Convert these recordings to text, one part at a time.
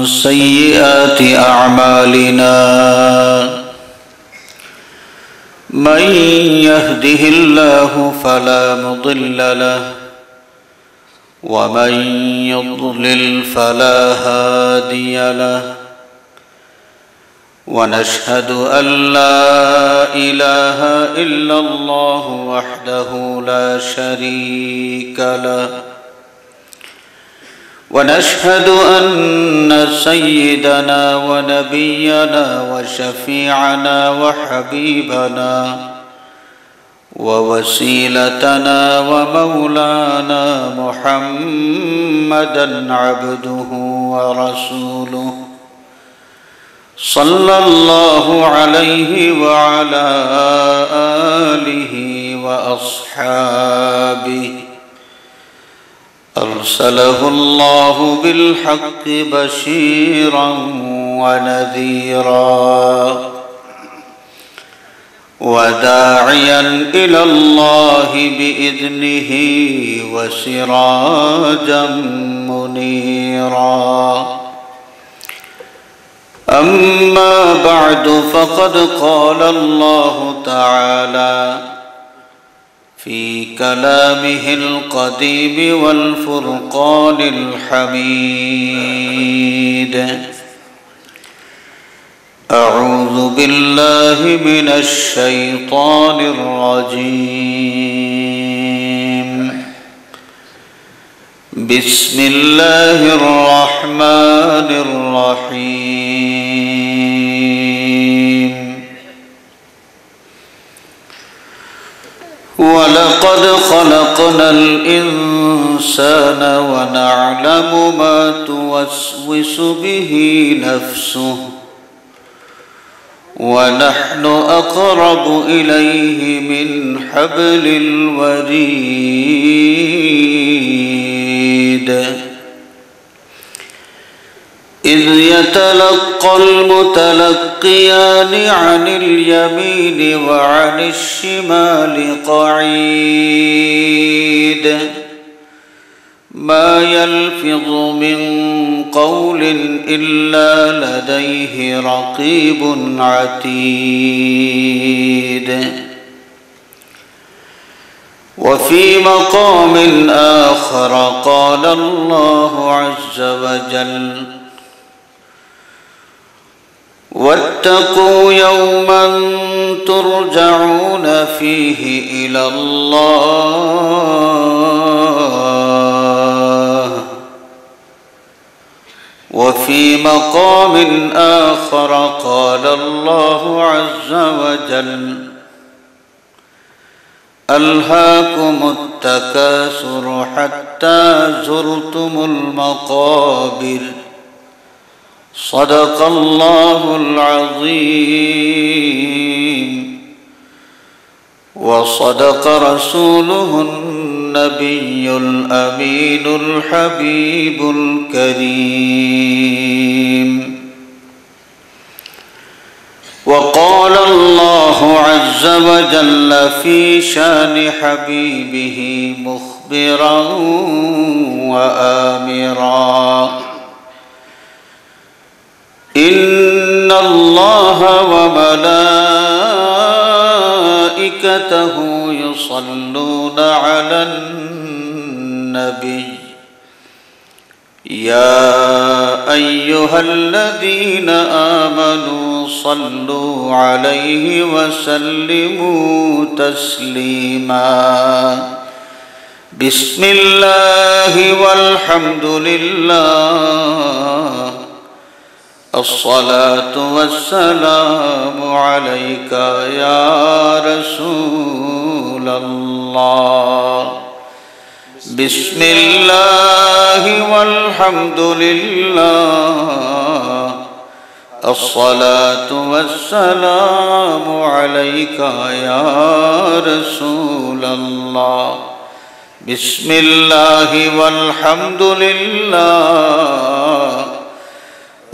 سيئات أعمالنا من يهده الله فلا مضل له ومن يضلل فلا هادي له ونشهد أن لا إله إلا الله وحده لا شريك له ونشهد أن سيدنا ونبينا وشفيعنا وحبيبنا ووسيلتنا ومولانا محمدًا عبده ورسوله صلى الله عليه وعلى آله وأصحابه أرسله الله بالحق بشيرا ونذيرا وداعيا إلى الله بإذنه وسراجا منيرا أما بعد فقد قال الله تعالى في كلامه القديم والفرقان الحميد أعوذ بالله من الشيطان الرجيم بسم الله الرحمن الرحيم ولقد خلقنا الإنسان ونعلم ما توسوس به نفسه ونحن أقرب إليه من حبل الوريد إذ يتلقى المتلقيان عن اليمين وعن الشمال قعيد ما يلفظ من قول إلا لديه رقيب عتيد وفي مقام آخر قال الله عز وجل واتقوا يوما ترجعون فيه إلى الله وفي مقام آخر قال الله عز وجل ألهاكم التكاثر حتى زرتم المقابر صدق الله العظيم وصدق رسوله النبي الأمين الحبيب الكريم وقال الله عز وجل في شان حبيبه مخبرا وآمرا إن الله وملائكته يصلون على النبي يا أيها الذين آمنوا صلوا عليه وسلموا تسليما بسم الله والحمد لله الصلاة والسلام عليك يا رسول الله بسم الله والحمد لله الصلاة والسلام عليك يا رسول الله بسم الله والحمد لله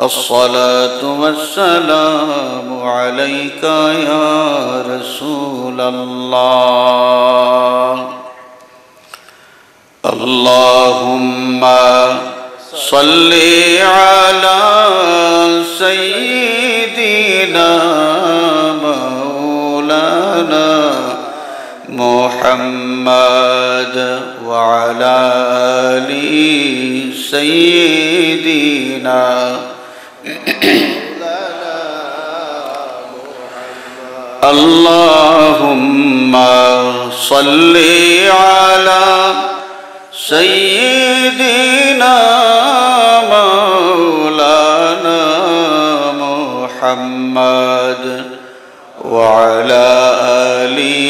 الصلاة والسلام عليك يا رسول الله اللهم सल्ली अला सय्यिदिना मौलाना मुहम्मद व अला आलि सय्यिदिना अल्लाहुम्मा सल्ली अला सय्यिदिना मौलाना मुहम्मद व अला आलि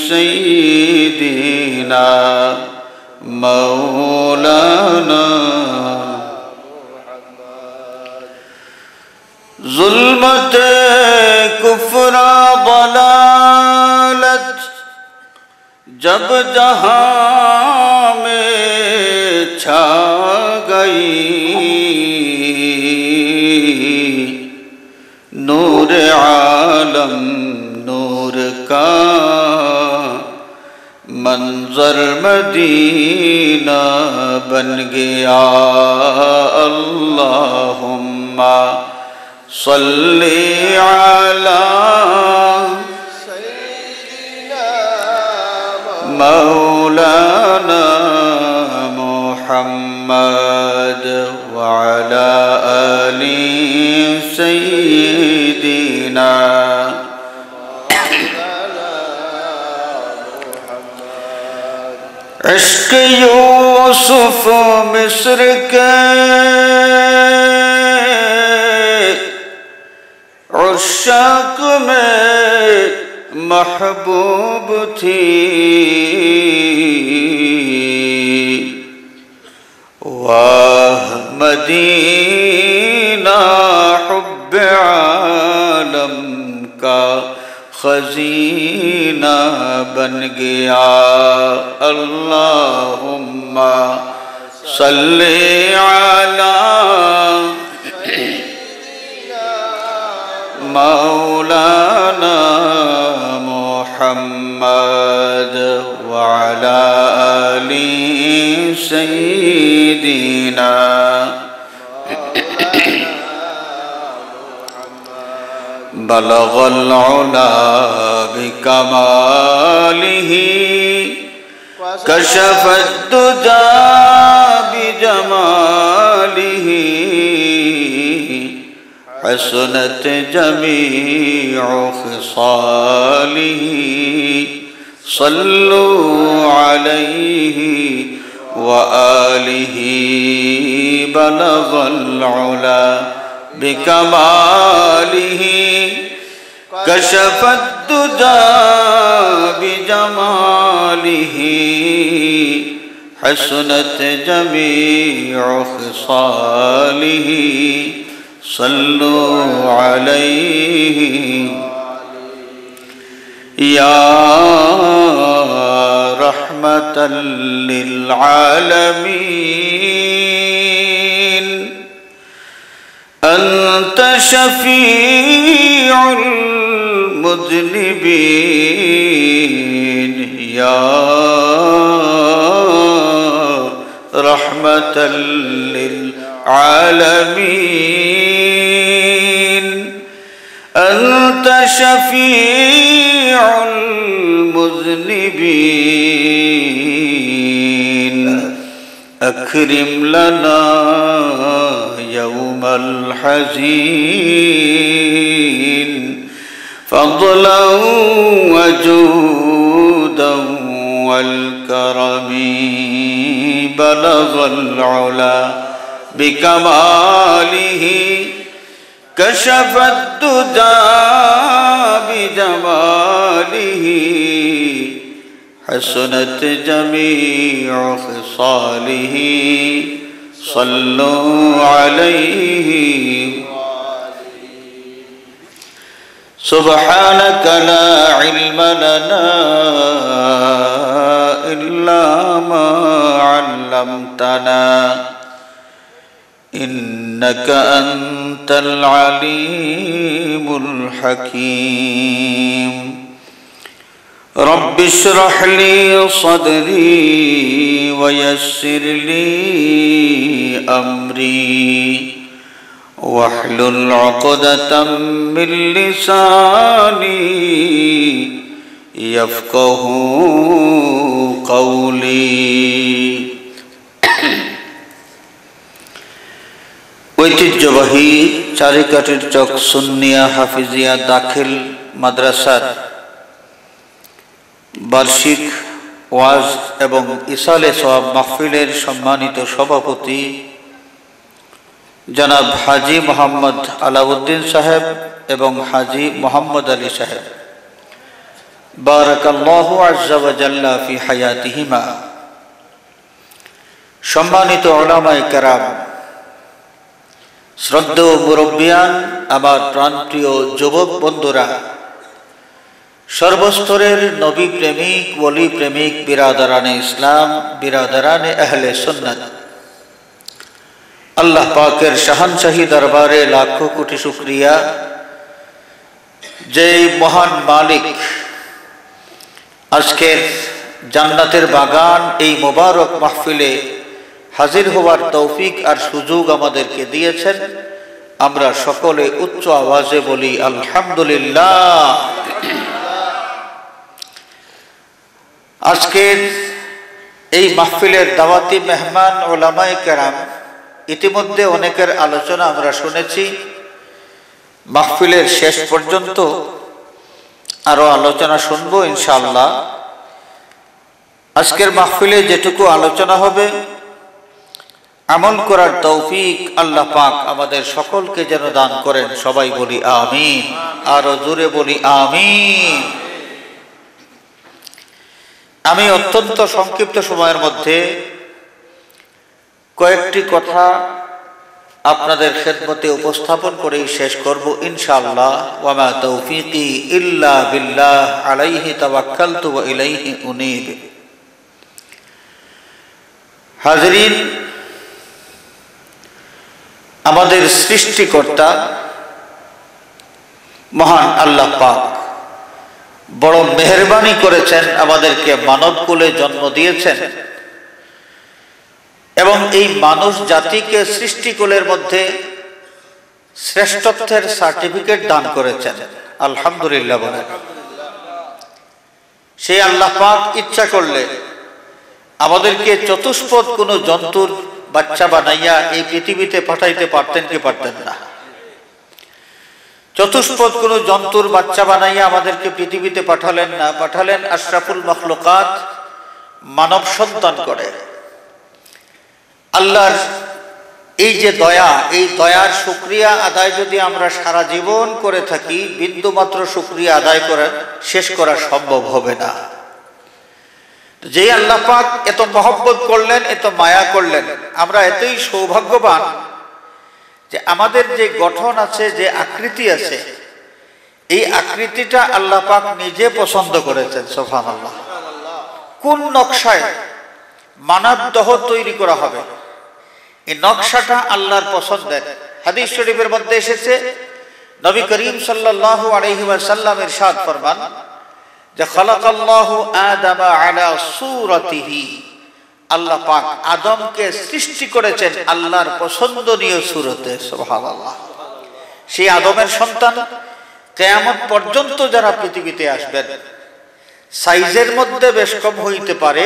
सय्यिदिना मौलाना ज़ुल्मत कुफ्र ज़लालत जब जहां में छा गई, नूर आलम नूर का मंजर मदीना बन गया। अल्लाहुम्मा सल्ली अला सय्यिदिना मौलाना मुहम्मद व अला आलि सय्यिदिना। इश्क यूसुफ मिस्र के उश्शाक में महबूब थी, वाह मदीना हुब्बे आलम का खजीना बन गया। अल्लाहुम्मा सल्ली अला मौलाना मुहम्मद व अला आलि सय्यिदिना। बलगल उला बिकमालिही कशफत दुजा बिजमालिही हसनत जमीउ खिसालिही सल्लु अलैहि व आलिहि। बलगल उला बिकमालिही कशफत दुजा बिजमालिही हसनत जमीउ खिसालिही सल्लु अलैहि। या रहमतल लिल आलमीन अंत शफीउल मुज़निबीन। या रहमतल लिल आलमीन अंत शफीउल मुज़निबीन। अकरिम लना यौमल हज़ीन फ़ज़लन व जूदन वल करमी। बलगल उला बिकमालिही कशफत दुजा बिजमालिही हसनत जमीउ खिसालिही सल्लु अलैहि। सुब्हानक ला इल्म लना इल्ला मा अल्लमतना इन्नक अंतल अलीमुल हकीम। रब्बिश्रह ली सदरी व ويسر لي أمري واحلل عقدة من لساني يفقه قولي ঐতিহ্যবাহী চারিকাটির চক সুন্নিয়া হাফিজিয়া দাখিল মাদ্রাসার বার্ষিক ওয়াজ এবং ইসালে সওয়াব মাহফিলের সম্মানিত সভাপতি জনাব হাজী মোহাম্মদ আলাউদ্দিন সাহেব এবং হাজী মোহাম্মদ আলী সাহেব বারাকাল্লাহু আজ্জা ওয়া জাল্লা ফি হায়াতিহিমা। সম্মানিত উলামায়ে কেরাম, শ্রদ্ধেয় মুরব্বিয়ান, আমার প্রাণপ্রিয় যুবক বন্ধুরা, সর্বস্তরের নবী প্রেমিক, ওলি প্রেমিক, বিরাদারানে ইসলাম, বিরাদারানে আহলে সুন্নাত, আল্লাহ পাকের শাহানশাহী দরবারে লাখো কোটি শুকরিয়া যে মহান মালিক আজকের জান্নাতের বাগান এই মোবারক মাহফিলে হাজির হওয়ার তৌফিক আর সুযোগ আমাদেরকে দিয়েছেন। আমরা সকলে উচ্চ আওয়াজে বলি আলহামদুলিল্লাহ। আজকের এই মাহফিলের দাওয়াতি মেহমান উলামায়ে কেরাম, ইতিমধ্যে অনেকের আলোচনা আমরা শুনেছি। মাহফিলের শেষ পর্যন্ত আরো আলোচনা শুনবো ইনশাআল্লাহ। আজকের মাহফিলে যেটুকু আলোচনা হবে আমল করার তৌফিক আল্লাহ পাক আমাদের সকলকে যেন দান করেন। সবাই বলি আমিন, আরো জোরে বলি আমিন। আমি অত্যন্ত সংক্ষিপ্ত সময়ের মধ্যে কয়েকটি কথা আপনাদের খেদমতে উপস্থাপন করেই শেষ করব ইনশাআল্লাহ। ওয়া মা তৌফিকি ইল্লা বিল্লাহ আলাইহি তাওয়াক্কালতু ওয়া ইলাইহি উনীব। হাজরিন, আমাদের সৃষ্টিকর্তা মহান আল্লাহ পাক বড় মেহেরবানি করেছেন, আমাদেরকে মানব কুলে জন্ম দিয়েছেন এবং এই মানুষ জাতিকে সৃষ্টিকুলের মধ্যে শ্রেষ্ঠত্বের সার্টিফিকেট দান করেছেন। আলহামদুলিল্লাহ বলেন। সেই আল্লাহ পাক ইচ্ছা করলে আমাদেরকে চতুষ্পদ কোন জন্তুর বাচ্চা বানাইয়া এই পৃথিবীতে পাঠাইতে পারতেন কি পারতেন না? চতুষ্পদ কোন জন্তুর বাচ্চা বানাইয়া আমাদেরকে পৃথিবীতে পাঠালেন না, পাঠালেন আশরাফুল মখলুকাত মানব সন্তান করে। আল্লাহর এই যে দয়া, এই দয়ার শুকরিয়া আদায় যদি আমরা সারা জীবন করে থাকি, বিন্দুমাত্র শুকরিয়া আদায় করে শেষ করা সম্ভব হবে না। যে আল্লাহ পাক এত মহব্বত করলেন, এত মায়া করলেন, আমরা এতই সৌভাগ্যবান যে আমাদের যে গঠন আছে, যে আকৃতি আছে, এই আকৃতিটা আল্লাহ পাক নিজে পছন্দ করেছেন। সুবহানাল্লাহ। কোন নকশায় মানবদেহ তৈরি করা হবে, এই নকশাটা আল্লাহর পছন্দের। হাদিস শরীফের মধ্যে এসেছে, নবী করিম সাল্লাল্লাহু আলাইহি ওয়াসাল্লাম ইরশাদ ফরমান যে খালাকাল্লাহু আদামা আলা সূরাতিহি, আল্লাহ পাক আদমকে সৃষ্টি করেছেন আল্লাহর পছন্দনীয় সূরতে। সুবহানাল্লাহ। সেই আদমের সন্তান কিয়ামত পর্যন্ত যারা পৃথিবীতে আসবেন, সাইজের মধ্যে বেশ কম হইতে পারে,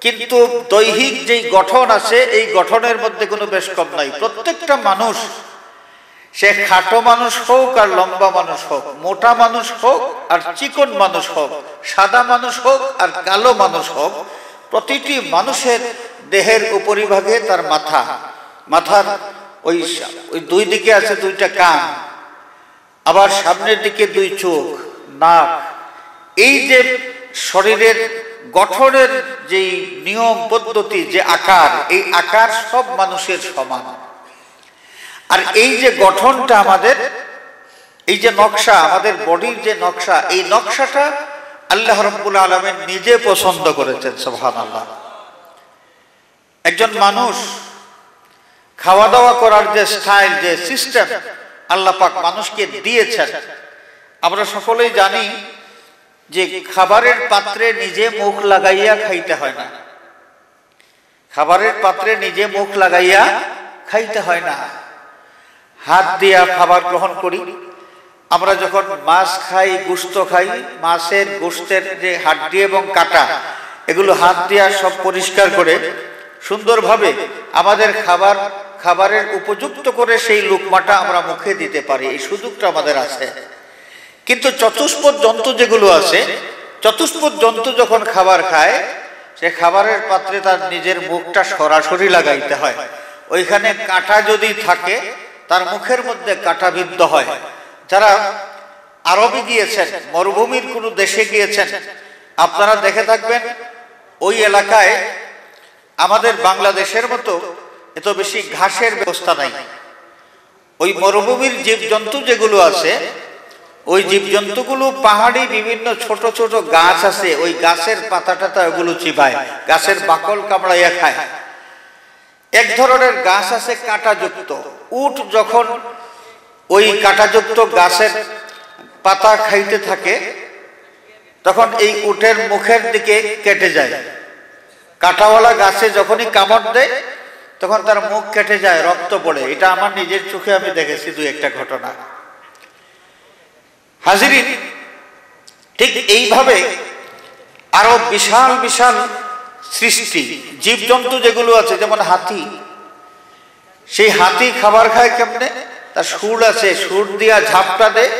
কিন্তু দৈহিক যেই গঠন আছে এই গঠনের মধ্যে কোনো বেশ কম নাই। প্রত্যেকটা মানুষ, সে খাটো মানুষ হোক আর লম্বা মানুষ হোক, মোটা মানুষ হোক আর চিকন মানুষ হোক, সাদা মানুষ হোক আর কালো মানুষ হোক, প্রতিটি মানুষের দেহের উপরিভাগে তার মাথার ওই দুই দিকে আছে দুইটা কান, আবার সামনের দিকে দুই চোখ, নাক, এই যে শরীরের গঠনের যে নিয়ম পদ্ধতি, যে আকার, এই আকার সব মানুষের সমান। আর এই যে গঠনটা আমাদের, এই যে নকশা, আমাদের বডির যে নকশা, এই নকশাটা আল্লাহ রাব্বুল আলামিন নিজে পছন্দ করেছেন। সুবহানাল্লাহ। একজন মানুষ খাওয়া দাওয়া করার যে স্টাইল, যে সিস্টেম আল্লাহ পাক মানুষকে দিয়েছেন, আমরা সকলেই জানি যে খাবারের পাত্রে নিজে মুখ লাগাইয়া খাইতে হয় না, খাবারের পাত্রে নিজে মুখ লাগাইয়া খাইতে হয় না, হাত দিয়া খাবার গ্রহণ করি। আমরা যখন মাছ খাই, গোশত খাই, মাছের গোশতের যে হাড্ডি এবং কাটা এগুলো হাত দিয়া সব পরিষ্কার করে সুন্দরভাবে আমাদের খাবারের উপযুক্ত করে সেই লুকমাটা আমরা মুখে দিতে পারি, এই সুযোগটা আমাদের আছে। কিন্তু চতুষ্পদ জন্তু যেগুলো আছে, চতুষ্পদ জন্তু যখন খাবার খায়, সে খাবারের পাত্রে তার নিজের মুখটা সরাসরি লাগাইতে হয়। ওইখানে কাঁটা যদি থাকে তার মুখের মধ্যে কাঁটা বিদ্ধ হয়। যারা আরবে গিয়েছেন, মরুভূমির কোনো দেশে গিয়েছেন, আপনারা দেখে থাকবেন ওই এলাকায় আমাদের বাংলাদেশের মতো এত বেশি ঘাসের ব্যবস্থা নাই। ওই মরুভূমির জীবজন্তু যেগুলো আছে, ওই জীবজন্তুগুলো পাহাড়ি বিভিন্ন ছোট ছোট গাছ আছে, ওই গাছের পাতা টাতা ওগুলো চিবায়, গাছের বাকল কামড়াইয়া খায়। এক ধরনের গাছ আছে কাঁটাযুক্ত, উট যখন ওই কাঁটাযুক্ত গাছের পাতা খাইতে থাকে তখন এই উটের মুখের দিকে কেটে যায়। কাঁটাওয়ালা গাছে যখনই কামড় দেয় তখন তার মুখ কেটে যায়, রক্ত পড়ে। এটা আমার নিজের চোখে আমি দেখেছি, দুই একটা ঘটনা। হাজিরিন, ঠিক এইভাবে আরো বিশাল বিশাল সৃষ্টি জীবজন্তু যেগুলো আছে, যেমন হাতি। সেই হাতি খাবার খায় কেমনে? তার সুর আছে, সুর দিয়া ঝাপটা দেয়,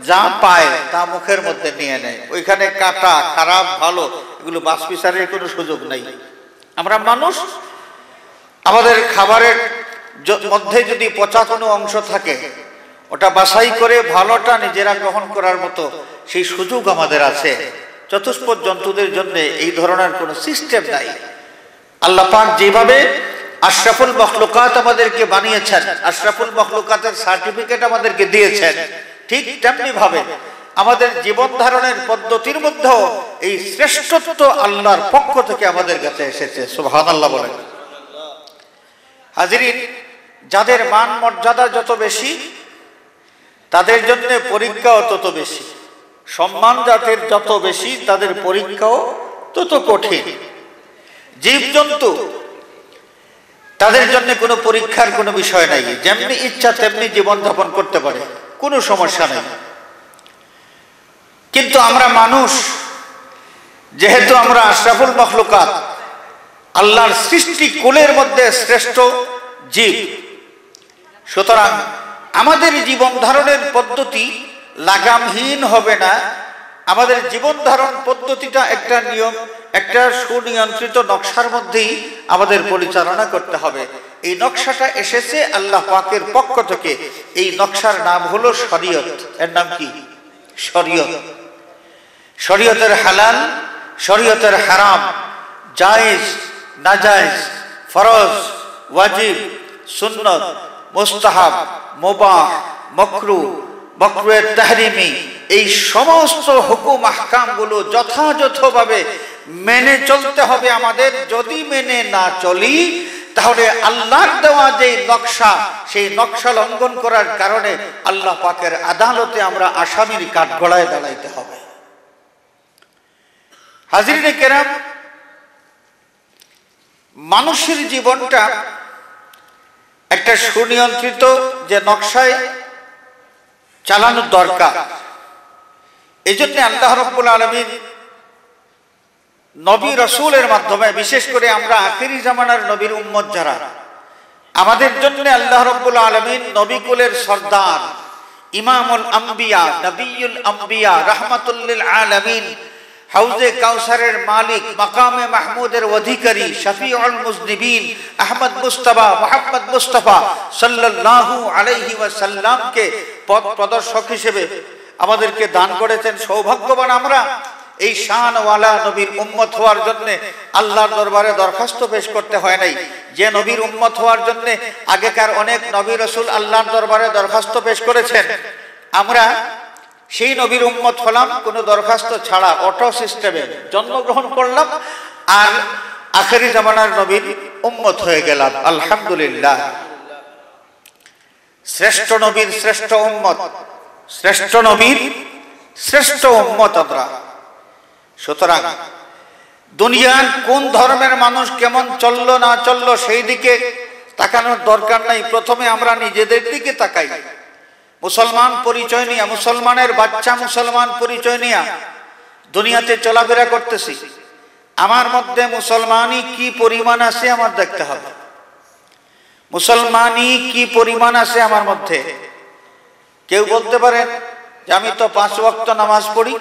যা পায় তা মুখের মধ্যে নিয়ে নেয়। ওইখানে কাটা, খারাপ ভালো এগুলো বাছ বিচারের কোনো সুযোগ নেই। আমরা মানুষ, আমাদের খাবারের মধ্যে যদি পচা কোনো অংশ থাকে ওটা বাছাই করে ভালোটা নিজেরা গ্রহণ করার মতো সেই সুযোগ আমাদের আছে। চতুষ্পদ জন্তুদের জন্য এই ধরনের কোনো সিস্টেম নাই। আল্লাহ পাক যেভাবে আশরাফুল মখলুকাত আমাদেরকে বানিয়েছেন, আশরাফুল মখলুকাতের সার্টিফিকেট আমাদেরকে দিয়েছেন, ঠিক তেমনি ভাবে আমাদের জীবন ধারণের পদ্ধতির মধ্যেও এই শ্রেষ্ঠত্ব আল্লাহর পক্ষ থেকে আমাদের কাছে এসেছে। সুবহানাল্লাহ বলেন। হাজিরিন, যাদের মান মর্যাদা যত বেশি তাদের জন্য পরীক্ষাও তত বেশি। সম্মান যাদের যত বেশি তাদের পরীক্ষাও তত কঠিন। জীবজন্তু তাদের জন্য কোনো পরীক্ষার কোনো বিষয় নাই, যেমনি ইচ্ছা তেমনি জীবন যাপন করতে পারে, কোনো সমস্যা নেই। কিন্তু আমরা মানুষ, যেহেতু আমরা আশরাফুল মখলুকাত, আল্লাহর সৃষ্টি কুলের মধ্যে শ্রেষ্ঠ জীব, সুতরাং আমাদের জীবন ধারণের পদ্ধতি লাগামহীন হবে না। আমাদের জীবন ধারণ পদ্ধতিটা একটা নিয়ম, একটা সুনিয়ন্ত্রিত নকশার মধ্যেই আমাদের পরিচালনা করতে হবে। এই নকশাটা এসেছে আল্লাহ পাকের পক্ষ থেকে। এই নকশার নাম হলো শরীয়ত। এর নাম কি? শরীয়ত। শরীয়তের হালাল, শরীয়তের হারাম, জায়েজ, নাজায়েজ, ফরজ, ওয়াজিব, সুন্নত, মুস্তাহাব, মুবাহ, মাকরুহ, মাকরুহের তাহরিমি, এই সমস্ত হুকুম আহকামগুলো যথাযথভাবে মেনে চলতে হবে আমাদের। যদি মেনে না চলি তাহলে আল্লাহর দেওয়া যে নকশা, সেই নকশা লঙ্ঘন করার কারণে আল্লাহ পাকের আদালতে আমরা আসামির কাঠগড়ায় দাঁড়াইতে হবে। হাজিরিনে কেরাম, মানুষের জীবনটা একটা সুনিয়ন্ত্রিত যে নকশায় চালানোর দরকার। এই জন্য আল্লাহ রাব্বুল আলামিন নবী রাসূলের মাধ্যমে, বিশেষ করে আমরা আখিরি জামানার নবীর উম্মত যারা, আমাদের জন্য আল্লাহ রাব্বুল আলামিন নবী কুলের সরদার, ইমামুল আম্বিয়া, নবিয়ুল আম্বিয়া, রাহমাতুল লিল আলামিন, হাউজে কাউসারের মালিক, মাকামে মাহমুদের অধিকারী, শফিউল মুজনিবিন আহমদ মুস্তাফা মুহাম্মদ মুস্তাফা সাল্লাল্লাহু আলাইহি ওয়াসাল্লামকে পথ প্রদর্শক হিসেবে আমাদেরকে দান করেছেন। সৌভাগ্যবান আমরা এই শানওয়ালা নবীর উম্মত হওয়ার জন্য আল্লাহর দরবারে দরখাস্ত পেশ করতে হয় নাই। যে নবীর উম্মত হওয়ার জন্য আগেকার অনেক নবী রাসূল আল্লাহর দরবারে দরখাস্ত পেশ করেছেন, আমরা সেই নবীর উম্মত হলাম কোনো দরখাস্ত ছাড়া, অটো সিস্টেমে জন্মগ্রহণ করলাম আর আখেরি জামানার নবীর উম্মত হয়ে গেলাম। আলহামদুলিল্লাহ। শ্রেষ্ঠ নবীর শ্রেষ্ঠ উম্মত, শ্রেষ্ঠ নবীর শ্রেষ্ঠ উম্মত আমরা। সুতরাং দুনিয়ার কোন ধর্মের মানুষ কেমন চললো না চললো সেই দিকে তাকানোর দরকার নাই। প্রথমে আমরা নিজেদের দিকে তাকাই। মুসলমান পরিচয় নিয়ে, মুসলমানের বাচ্চা মুসলমান পরিচয় নিয়ে দুনিয়াতে চলাফেরা করতেছি। আমার মধ্যে মুসলমানই কি পরিমাণ আছে আমার দেখতে হবে। মুসলমানই কি পরিমাণ আছে আমার মধ্যে। কেউ বলতে পারেন যে আমি তো 5 ওয়াক্ত নামাজ পড়ি,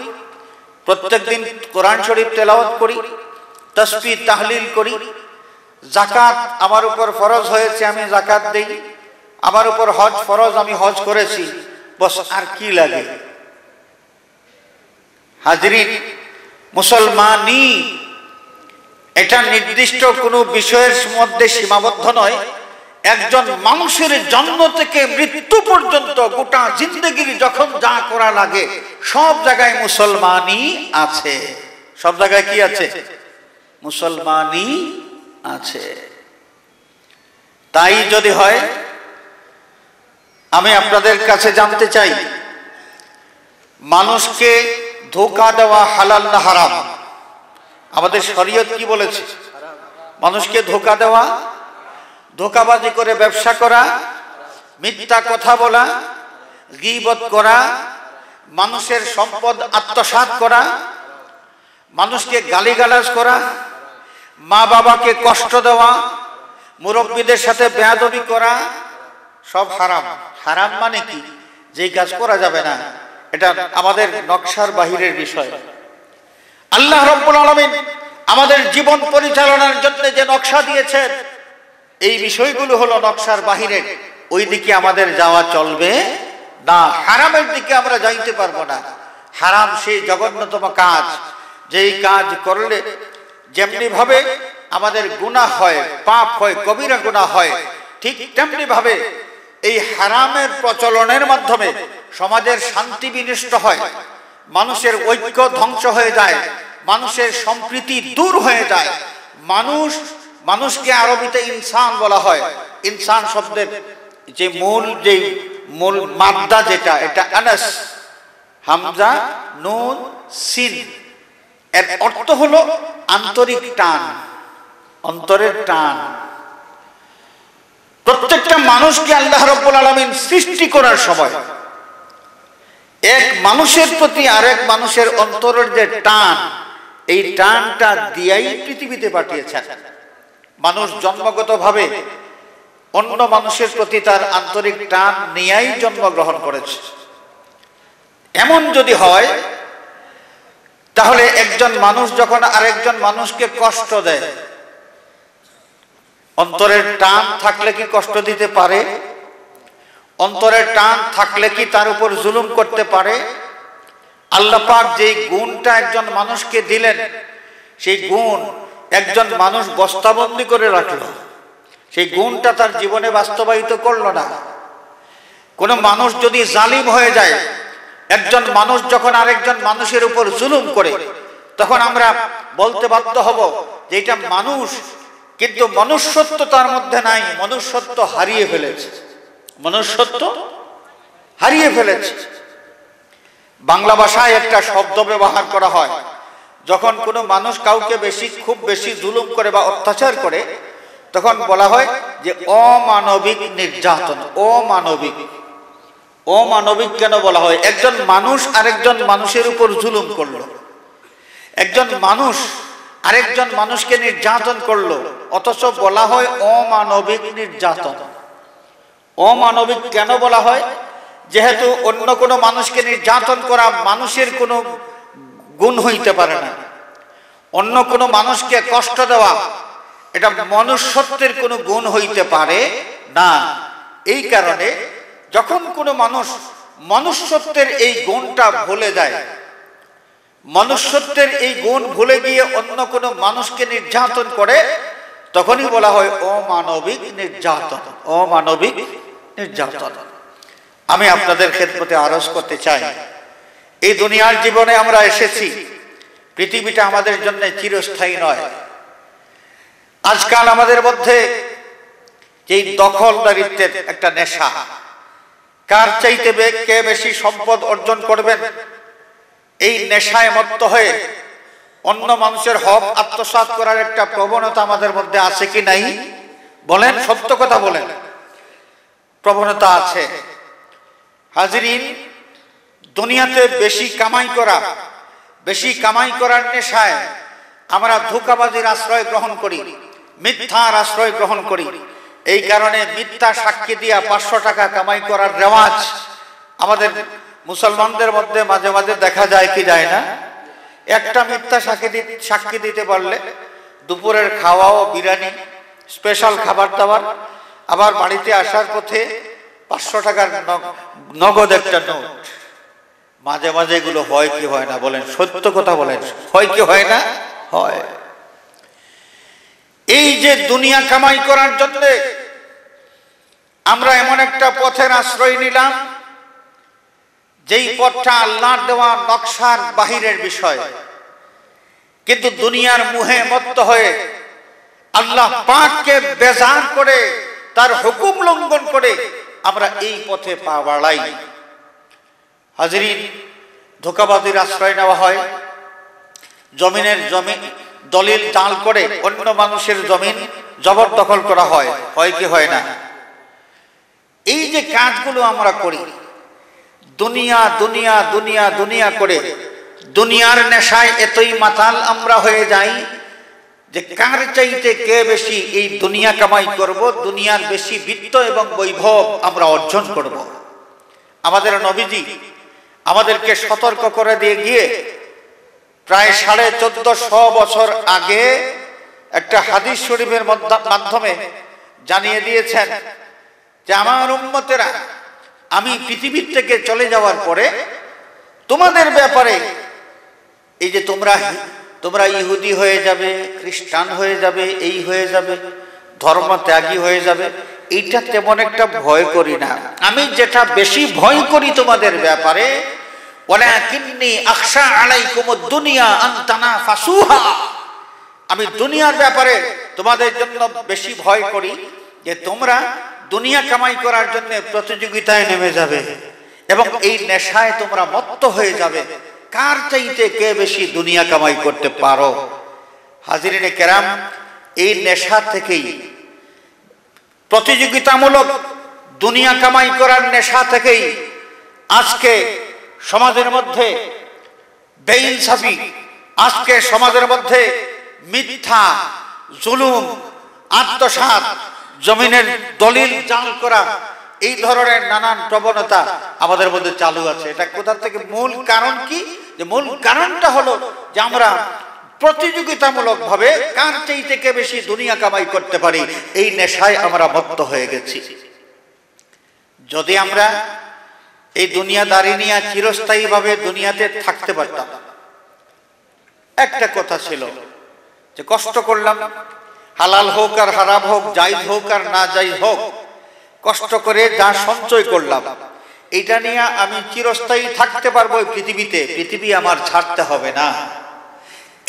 প্রত্যেকদিন কোরআন শরীফ তেলাওয়াত করি, তাসবিহ তাহলিল করি, যাকাত আমার উপর ফরজ হয়েছে আমি যাকাত দেই, আমার উপর হজ ফরজ আমি হজ করেছি, বস আর কি লাগে? হাজরিন, মুসলমানই এটা নির্দিষ্ট কোনো বিষয়ের মধ্যে সীমাবদ্ধ নয়। একজন মানুষের জন্ম থেকে মৃত্যু পর্যন্ত গোটা জিন্দগির যখন যা করা লাগে সব জায়গায় মুসলমানই আছে। সব জায়গায় কি আছে? মুসলমানই আছে। তাই যদি হয়, আমি আপনাদের কাছে জানতে চাই, মানুষকে ধোঁকা দেওয়া হালাল না হারাম? আমাদের শরীয়ত কি বলেছে? মানুষকে ধোঁকা দেওয়া, ধোঁকাবাজি করে ব্যবসা করা, মিথ্যা কথা বলা, গীবত করা, মানুষের সম্পদ আত্মসাৎ করা, মানুষকে গালিগালাজ করা, মা বাবাকে কষ্ট দেওয়া, মুরব্বীদের সাথে বেয়াদবি করা, সব হারাম। হারাম মানে কি? যেই কাজ করা যাবে না, এটা আমাদের নকশার বাহিরের বিষয়। আল্লাহ রাব্বুল আলামিন আমাদের জীবন পরিচালনার জন্য যে নকশা দিয়েছেন, এই বিষয়গুলো হলো নকশার বাহিরে। ওই দিকে আমাদের যাওয়া চলবে না, হারামের দিকে আমরা যাইতে পারবো না। হারাম সেই জঘন্যতম কাজ, যেই কাজ করলে যেমনি ভাবে আমাদের গুনাহ হয়, পাপ হয়, কবিরা গুনাহ হয়, ঠিক তেমনি ভাবে এই হারামের প্রচলনের মাধ্যমে সমাজের শান্তি বিনষ্ট হয়, মানুষের ঐক্য ধ্বংস হয়ে যায়, মানুষের সম্প্রীতি দূর হয়ে যায়। মানুষকে আরবিতে ইনসান বলা হয়। ইনসান শব্দের যে মূল মাদ্দা যেটা, এটা আনাস, হামজা নুন সিন। এর অর্থ হলো আন্তরিক টান, অন্তরের টান। প্রত্যেকটা মানুষকে আল্লাহ রাব্বুল আলামিন সৃষ্টি করার সময় এক মানুষের প্রতি আরেক মানুষের অন্তরের যে টান, এই টানটা দিয়াই পৃথিবীতে পাঠিয়েছেন। মানুষ জন্মগতভাবে অন্য মানুষের প্রতি তার আন্তরিক টান নিয়েই জন্মগ্রহণ করেছে। এমন যদি হয়, তাহলে একজন মানুষ যখন আরেকজন মানুষকে কষ্ট দেয়, অন্তরের টান থাকলে কি কষ্ট দিতে পারে? অন্তরের টান থাকলে কি তার উপর জুলুম করতে পারে? আল্লাহ পাক যেই গুণটা একজন মানুষকে দিলেন, সেই গুণ একজন মানুষ বস্তাবন্দি করে রাখলো, সেই গুণটা তার জীবনে বাস্তবায়িত করলো না। কোনো মানুষ যদি জালিম হয়ে যায়, একজন মানুষ যখন আরেকজন মানুষের উপর জুলুম করে, তখন আমরা বলতে বাধ্য হব যে এটা মানুষ, কিন্তু মনুষ্যত্ব তার মধ্যে নাই, মনুষ্যত্ব হারিয়ে ফেলেছে, মনুষ্যত্ব হারিয়ে ফেলেছে। বাংলা ভাষায় একটা শব্দ ব্যবহার করা হয়, যখন কোনো মানুষ কাউকে খুব বেশি জুলুম করে বা অত্যাচার করে, তখন বলা হয় যে অমানবিক নির্যাতন। অমানবিক, অমানবিক কেন বলা হয়? একজন মানুষ আরেকজন মানুষের উপর জুলুম করলো, একজন মানুষ আরেকজন মানুষকে নির্যাতন করলো, অথচ বলা হয় অমানবিক নির্যাতন। অমানবিক কেন বলা হয়? যেহেতু অন্য কোনো মানুষকে নির্যাতন করা মানুষের কোনো গুণ হইতে পারে না, অন্য কোনো মানুষকে কষ্ট দেওয়া এটা মনুষ্যত্বের কোনো গুণ হইতে পারে না। এই কারণে যখন কোনো মানুষ মনুষ্যত্বের এই গুণটা ভুলে যায়, মনুষ্যত্বের এই গুণ ভুলে গিয়ে অন্য কোনো মানুষকে নির্যাতন করে, তখনই বলা হয় অমানবিক নির্যাতন। অমানবিক নির্যাতন। আমি আপনাদের খেদমতে আরজ করতে চাই, এই দুনিয়ার জীবনে আমরা এসেছি, পৃথিবীটা আমাদের জন্য চিরস্থায়ী নয়। আজকাল আমাদের মধ্যে এই দখলদারিত্বের একটা নেশা, কার চাইতে কে বেশি সম্পদ অর্জন করবেন, এই নেশায় মত্ত হয়ে অন্য মানুষের হক আত্মসাৎ করার একটা প্রবণতা আমাদের মধ্যে আছে কি নাই? বলেন, সত্য কথা বলেন। প্রবণতা আছে। হাজিরিন, দুনিয়াতে বেশি কামাই করার নেশায় আমরা ধোঁকাবাজির আশ্রয় গ্রহণ করি, মিথ্যার আশ্রয় গ্রহণ করি। এই কারণে মিথ্যা সাক্ষী দিয়া 500 টাকা কামাই করার রেওয়াজ আমাদের মুসলমানদের মধ্যে মাঝে মাঝে দেখা যায় কি যায় না? একটা মিথ্যা সাক্ষী দিতে পারলে দুপুরের খাওয়াও, বিরিয়ানি, স্পেশাল খাবার দাবার, আবার বাড়িতে আসার পথে 500 টাকার নগদ একটা নোট। মাঝে মাঝে এগুলো হয় কি হয় না? বলেন, সত্য কথা বলেন, হয় কি হয় না? হয়। এই যে দুনিয়া কামাই করার জন্য আমরা এমন একটা পথের আশ্রয় নিলাম, যেই পথটা আল্লাহর দেওয়া নকশার বাহিরের বিষয়, কিন্তু দুনিয়ার মোহে মত্ত হয়ে আল্লাহ পাককে বেজার করে, তার হুকুম লঙ্ঘন করে আমরা এই পথে পা বাড়াই। হাজিরিন, ধোঁকাবাজির আশ্রয় নেওয়া হয়, জমিন দলিল জাল করে অন্য মানুষের জমিন জবরদখল করা হয়, হয় কি হয় না? এই যে কাজগুলো আমরা করি, দুনিয়া দুনিয়া দুনিয়া দুনিয়া করে দুনিয়ার নেশায় এতই মাতাল আমরা হয়ে যাই যে কার চাইতে কে বেশি এই দুনিয়া কামাই করব, দুনিয়ার বেশি বিত্ত এবং বৈভব আমরা অর্জন করব। আমাদের নবীজি আমাদেরকে সতর্ক করে দিয়ে গিয়ে প্রায় 1450 বছর আগে একটা হাদিস শরীফের মাধ্যমে জানিয়ে দিয়েছেন যে আমার উম্মতেরা, আমি পৃথিবীর থেকে চলে যাওয়ার পরে তোমাদের ব্যাপারে এই যে তোমরা ইহুদি হয়ে যাবে, খ্রিস্টান হয়ে যাবে, এই হয়ে যাবে, ধর্ম ত্যাগী হয়ে যাবে, এইটা তেমন একটা ভয় করি না। আমি যেটা বেশি ভয় করি তোমাদের ব্যাপারে, ওয়ালাকিন্নী আখশা আলাইকুমুদ দুনিয়া আন তানাফাসুহা, আমি দুনিয়ার ব্যাপারে তোমাদের জন্য বেশি ভয় করি যে তোমরা দুনিয়া কামাই করার জন্য প্রতিযোগিতায় নেমে যাবে এবং এই নেশায় তোমরা মত্ত হয়ে যাবে, কার চাইতে কে বেশি দুনিয়া কামাই করতে পারো। হাজিরিনে কেরাম, এই নেশা থেকেই, প্রতিযোগিতামূলক দুনিয়া কামাই করার নেশা থেকেই আজকে সমাজের মধ্যে বেইনসাফি, আজকে সমাজের মধ্যে মিথ্যা, জুলুম, আত্মসাৎ, জমিনের দলিল জাল করা, এই ধরনের নানান প্রবণতা আমাদের মধ্যে চালু আছে। এটা কোথা থেকে? মূল কারণ কি? যে মূল কারণটা হলো যে আমরা প্রতিযোগিতামূলক ভাবে কার চাইতে কে বেশি দুনিয়া কামাই করতে পারি, এই নেশায় আমরা মত্ত হয়ে গেছি। যদি আমরা এই দুনিয়াদারি নিয়ে চিরস্থায়ী ভাবে দুনিয়াতে থাকতে পারতাম, একটা কথা ছিল যে কষ্ট করলাম, হালাল হোক আর হারাম হোক, জায়েজ হোক আর না জায়েজ হোক, কষ্ট করে যা সঞ্চয় করলাম এটা নিয়ে আমি চিরস্থায়ী থাকতে পারবো পৃথিবীতে, পৃথিবী আমার ছাড়তে হবে না,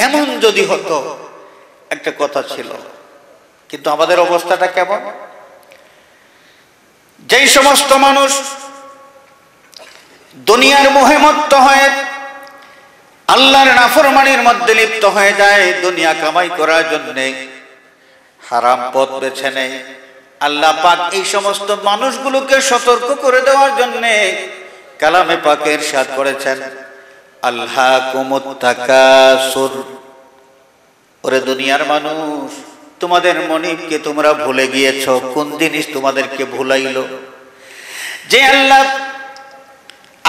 এমন যদি হতো, একটা কথা ছিল। কিন্তু আমাদের অবস্থাটা কেমন? যেই সমস্ত মানুষ দুনিয়ার মোহে মত্ত হয়ে আল্লাহর নাফরমানির মধ্যে লিপ্ত হয়ে যায়, দুনিয়া কামাই করার জন্য হারাম পথ বেছে নেয়, আল্লাহ পাক এই সমস্ত মানুষগুলোকে সতর্ক করে দেওয়ার জন্য কালামে পাকে ইরশাদ করেছেন, আলহাকুমুত তাকাসুর, ওরে দুনিয়ার মানুষ, তোমাদের মনিবকে তোমরা ভুলে গিয়েছো। কোন জিনিস তোমাদেরকে ভুলাইলো?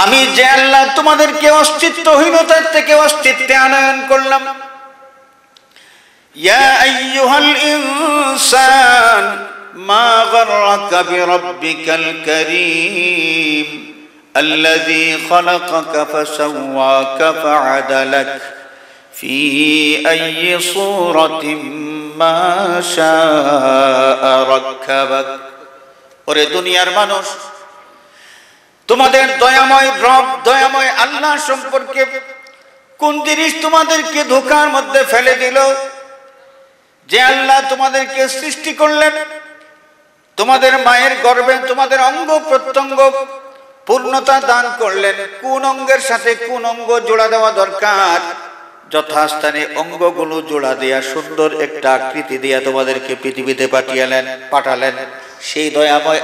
আমি যে আল্লাহ তোমাদেরকে অস্তিত্বহীনতার থেকে অস্তিত্বে আনয়ন করলাম। ইয়া আইয়ুহাল ইনসান মা গাররাকা বিরাব্বিকাল কারীম আল্লাযী খালাকাকা ফাসাওয়াকা ফাআদালাক ফি আইয়ি সূরাতিন মা শাআ রাক্কাবাক। ওরে দুনিয়ার মানুষ, তোমাদের দয়াময় রব, দয়াময় আল্লাহ সম্পর্কে কোন জিনিস তোমাদেরকে ধোঁকার মধ্যে ফেলে দিল? যে আল্লাহ তোমাদেরকে সৃষ্টি করলেন, তোমাদের মায়ের গর্ভে তোমাদের অঙ্গ প্রত্যঙ্গ পূর্ণতা দান করলেন, কোন অঙ্গের সাথে কোন অঙ্গ জোড়া দেওয়া দরকার, যথাস্থানে অঙ্গগুলো জোড়া দিয়া সুন্দর একটা আকৃতি দিয়া তোমাদেরকে পৃথিবীতে পাঠালেন। সেই দয়াময়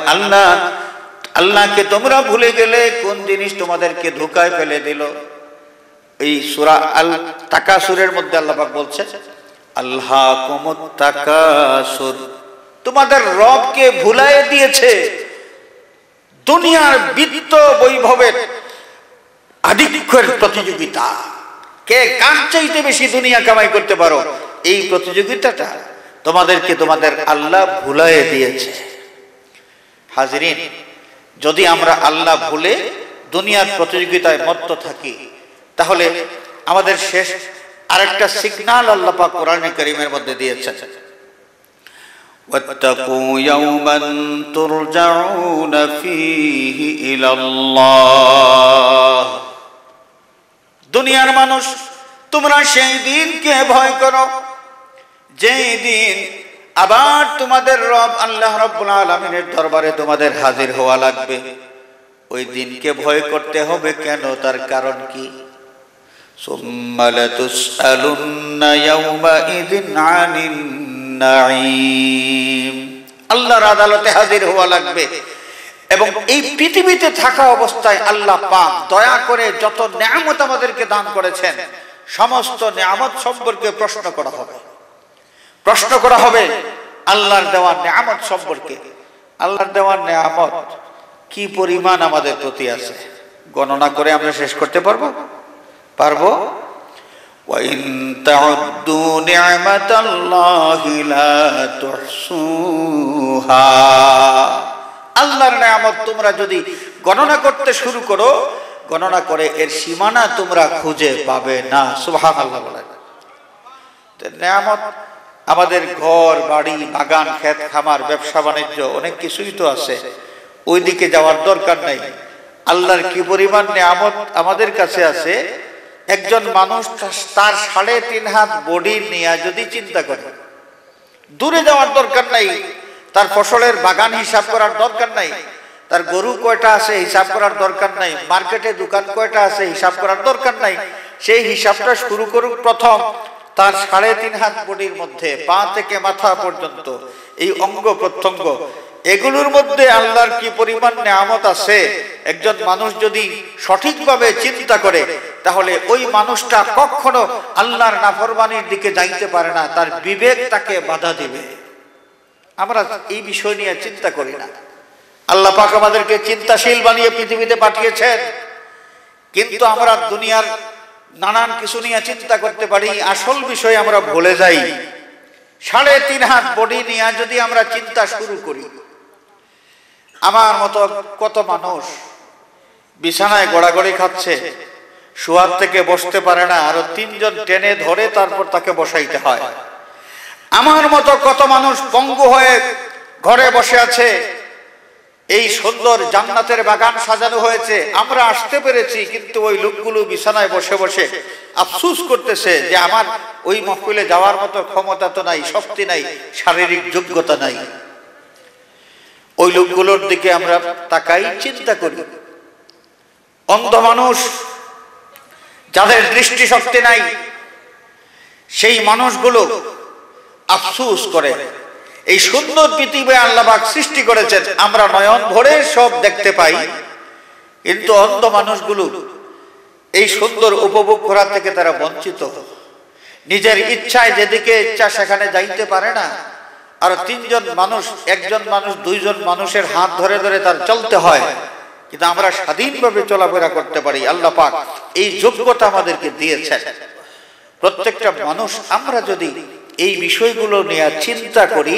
আল্লাহকে তোমরা ভুলে গেলে কোন জিনিস তোমাদেরকে ধোঁকায় ফেলে দিল? এই সূরা আল তাকাসুরের মধ্যে আল্লাহ পাক বলছে, আল্লাহকুমুত তাকাসুর, তোমাদের রবকে ভুলাইয়ে দিয়েছে দুনিয়ার বিত্ত বৈভবের আধিক্যের প্রতিযোগিতা। কে কার চাইতে বেশি দুনিয়া কামাই করতে পারো, এই প্রতিযোগিতাটা তোমাদেরকে তোমাদের আল্লাহ ভুলাইয়ে দিয়েছে। হাজরিন, যদি আমরা আল্লাহ ভুলে দুনিয়ার প্রতিযোগিতায় মত্ত থাকি, তাহলে আমাদের শেষ আরেকটা সিগন্যাল আল্লাহ পাক কোরআনে কারীমের মধ্যে দিয়েছেন, ওয়াত্তাকু ইয়াওমান তুরজাউনা ফীহি ইলাল্লাহ। দুনিয়ার মানুষ, তোমরা সেই দিনকে ভয় করো যেই দিন আবার তোমাদের রব আল্লাহ রাব্বুল আলামিনের দরবারে তোমাদের হাজির হওয়া লাগবে। ওই দিনকে ভয় করতে হবে কেন? তার কারণ কি? সুম্মা লাতুসআলুন্না ইয়াওমাইযিন আনিন নাঈম। আল্লাহর আদালতে হাজির হওয়া লাগবে, এবং এই পৃথিবীতে থাকা অবস্থায় আল্লাহ পাক দয়া করে যত নিয়ামত আমাদেরকে দান করেছেন, সমস্ত নিয়ামত সম্পর্কে প্রশ্ন করা হবে আল্লাহর দেওয়া নিয়ামত সম্পর্কে। আল্লাহর দেওয়া নিয়ামত কি পরিমাণ আমাদের প্রতি আছে, গণনা করে আমরা শেষ করতে পারবো? ওয়া ইন তাউদ্দু নি'মাতাল্লাহি লা তুহসুহা। আল্লাহর নিয়ামত তোমরা যদি গণনা করতে শুরু করো, গণনা করে এর সীমানা তোমরা খুঁজে পাবে না। সুবহানাল্লাহ বলেন। নিয়ামত আমাদের ঘর বাড়ি, বাগান, ক্ষেত খামার, ব্যবসা বাণিজ্য, অনেক কিছুই তো আছে, ওই দিকে যাওয়ার দরকার নাই। আল্লাহর কি পরিমাণ নিয়ামত আমাদের কাছে আছে। একজন মানুষ তার 3.5 হাত বডি নিয়ে যদি চিন্তা করে, দূরে যাওয়ার দরকার নাই, তার ফসলের বাগান হিসাব করার দরকার নাই, তার গরু কয়টা আছে হিসাব করার দরকার নাই, মার্কেটে দোকান কয়টা আছে হিসাব করার দরকার নাই। সেই হিসাবটা শুরু করুক প্রথম তার 3.5 হাত বডির মধ্যে, পা থেকে মাথা পর্যন্ত এই অঙ্গ প্রত্যঙ্গ, এগুলোর মধ্যে আল্লাহর কি পরিমাণ নিয়ামত আছে। একজন মানুষ যদি সঠিকভাবে চিন্তা করে, তাহলে ওই মানুষটা কখনো আল্লাহর নাফরমানির দিকে যাইতে পারে না, তার বিবেক তাকে বাধা দিবে। আমরা এই বিষয় নিয়ে চিন্তা করি না। আল্লাহ পাক আমাদেরকে চিন্তাশীল বানিয়ে পৃথিবীতে পাঠিয়েছেন, কিন্তু আমরা দুনিয়ার নানান কিছু নিয়ে চিন্তা করতে পারি, আসল বিষয় আমরা ভুলে যাই। 3.5 হাত বডি নিয়ে যদি আমরা চিন্তা শুরু করি, আমার মতো কত মানুষ বিছানায় গড়াগড়ি খাচ্ছে, শোয়ার থেকে বসতে পারে না, আরো 3 জন টেনে ধরে তারপর তাকে বসাইতে হয়। আমার মতো কত মানুষ পঙ্গু হয়ে ঘরে বসে আছে। এই সুন্দর জান্নাতের বাগান সাজানো হয়েছে, আমরা আসতে পেরেছি, কিন্তু ওই লোকগুলো বিছানায় বসে বসে আফসোস করতেছে যে আমার ওই মাহফিলে যাওয়ার মতো ক্ষমতা তো নাই, শক্তি নাই, শারীরিক যোগ্যতা নাই। ওই লোকগুলোর দিকে আমরা তাকাই, চিন্তা করি। অন্ধ মানুষ, যাদের দৃষ্টি শক্তি নাই, সেই মানুষগুলো আফসোস করে। এই সুন্দর পৃথিবী আল্লাহ পাক সৃষ্টি করেছেন, আমরা নয়ন ভরে সব দেখতে পাই, কিন্তু অন্ধ মানুষগুলো এই সুন্দর উপভোগ করা থেকে তারা বঞ্চিত। নিজের ইচ্ছায় যেদিকে ইচ্ছা সেখানে যাইতে পারে না। আর 3 জন মানুষ, 1 জন মানুষ, 2 জন মানুষের হাত ধরে ধরে তার চলতে হয়, কিন্তু আমরা স্বাধীনভাবে চলাফেরা করতে পারি। আল্লাহ পাক এই যোগ্যতা আমাদেরকে দিয়েছেন। প্রত্যেকটা মানুষ আমরা যদি এই বিষয়গুলো নিয়ে চিন্তা করি,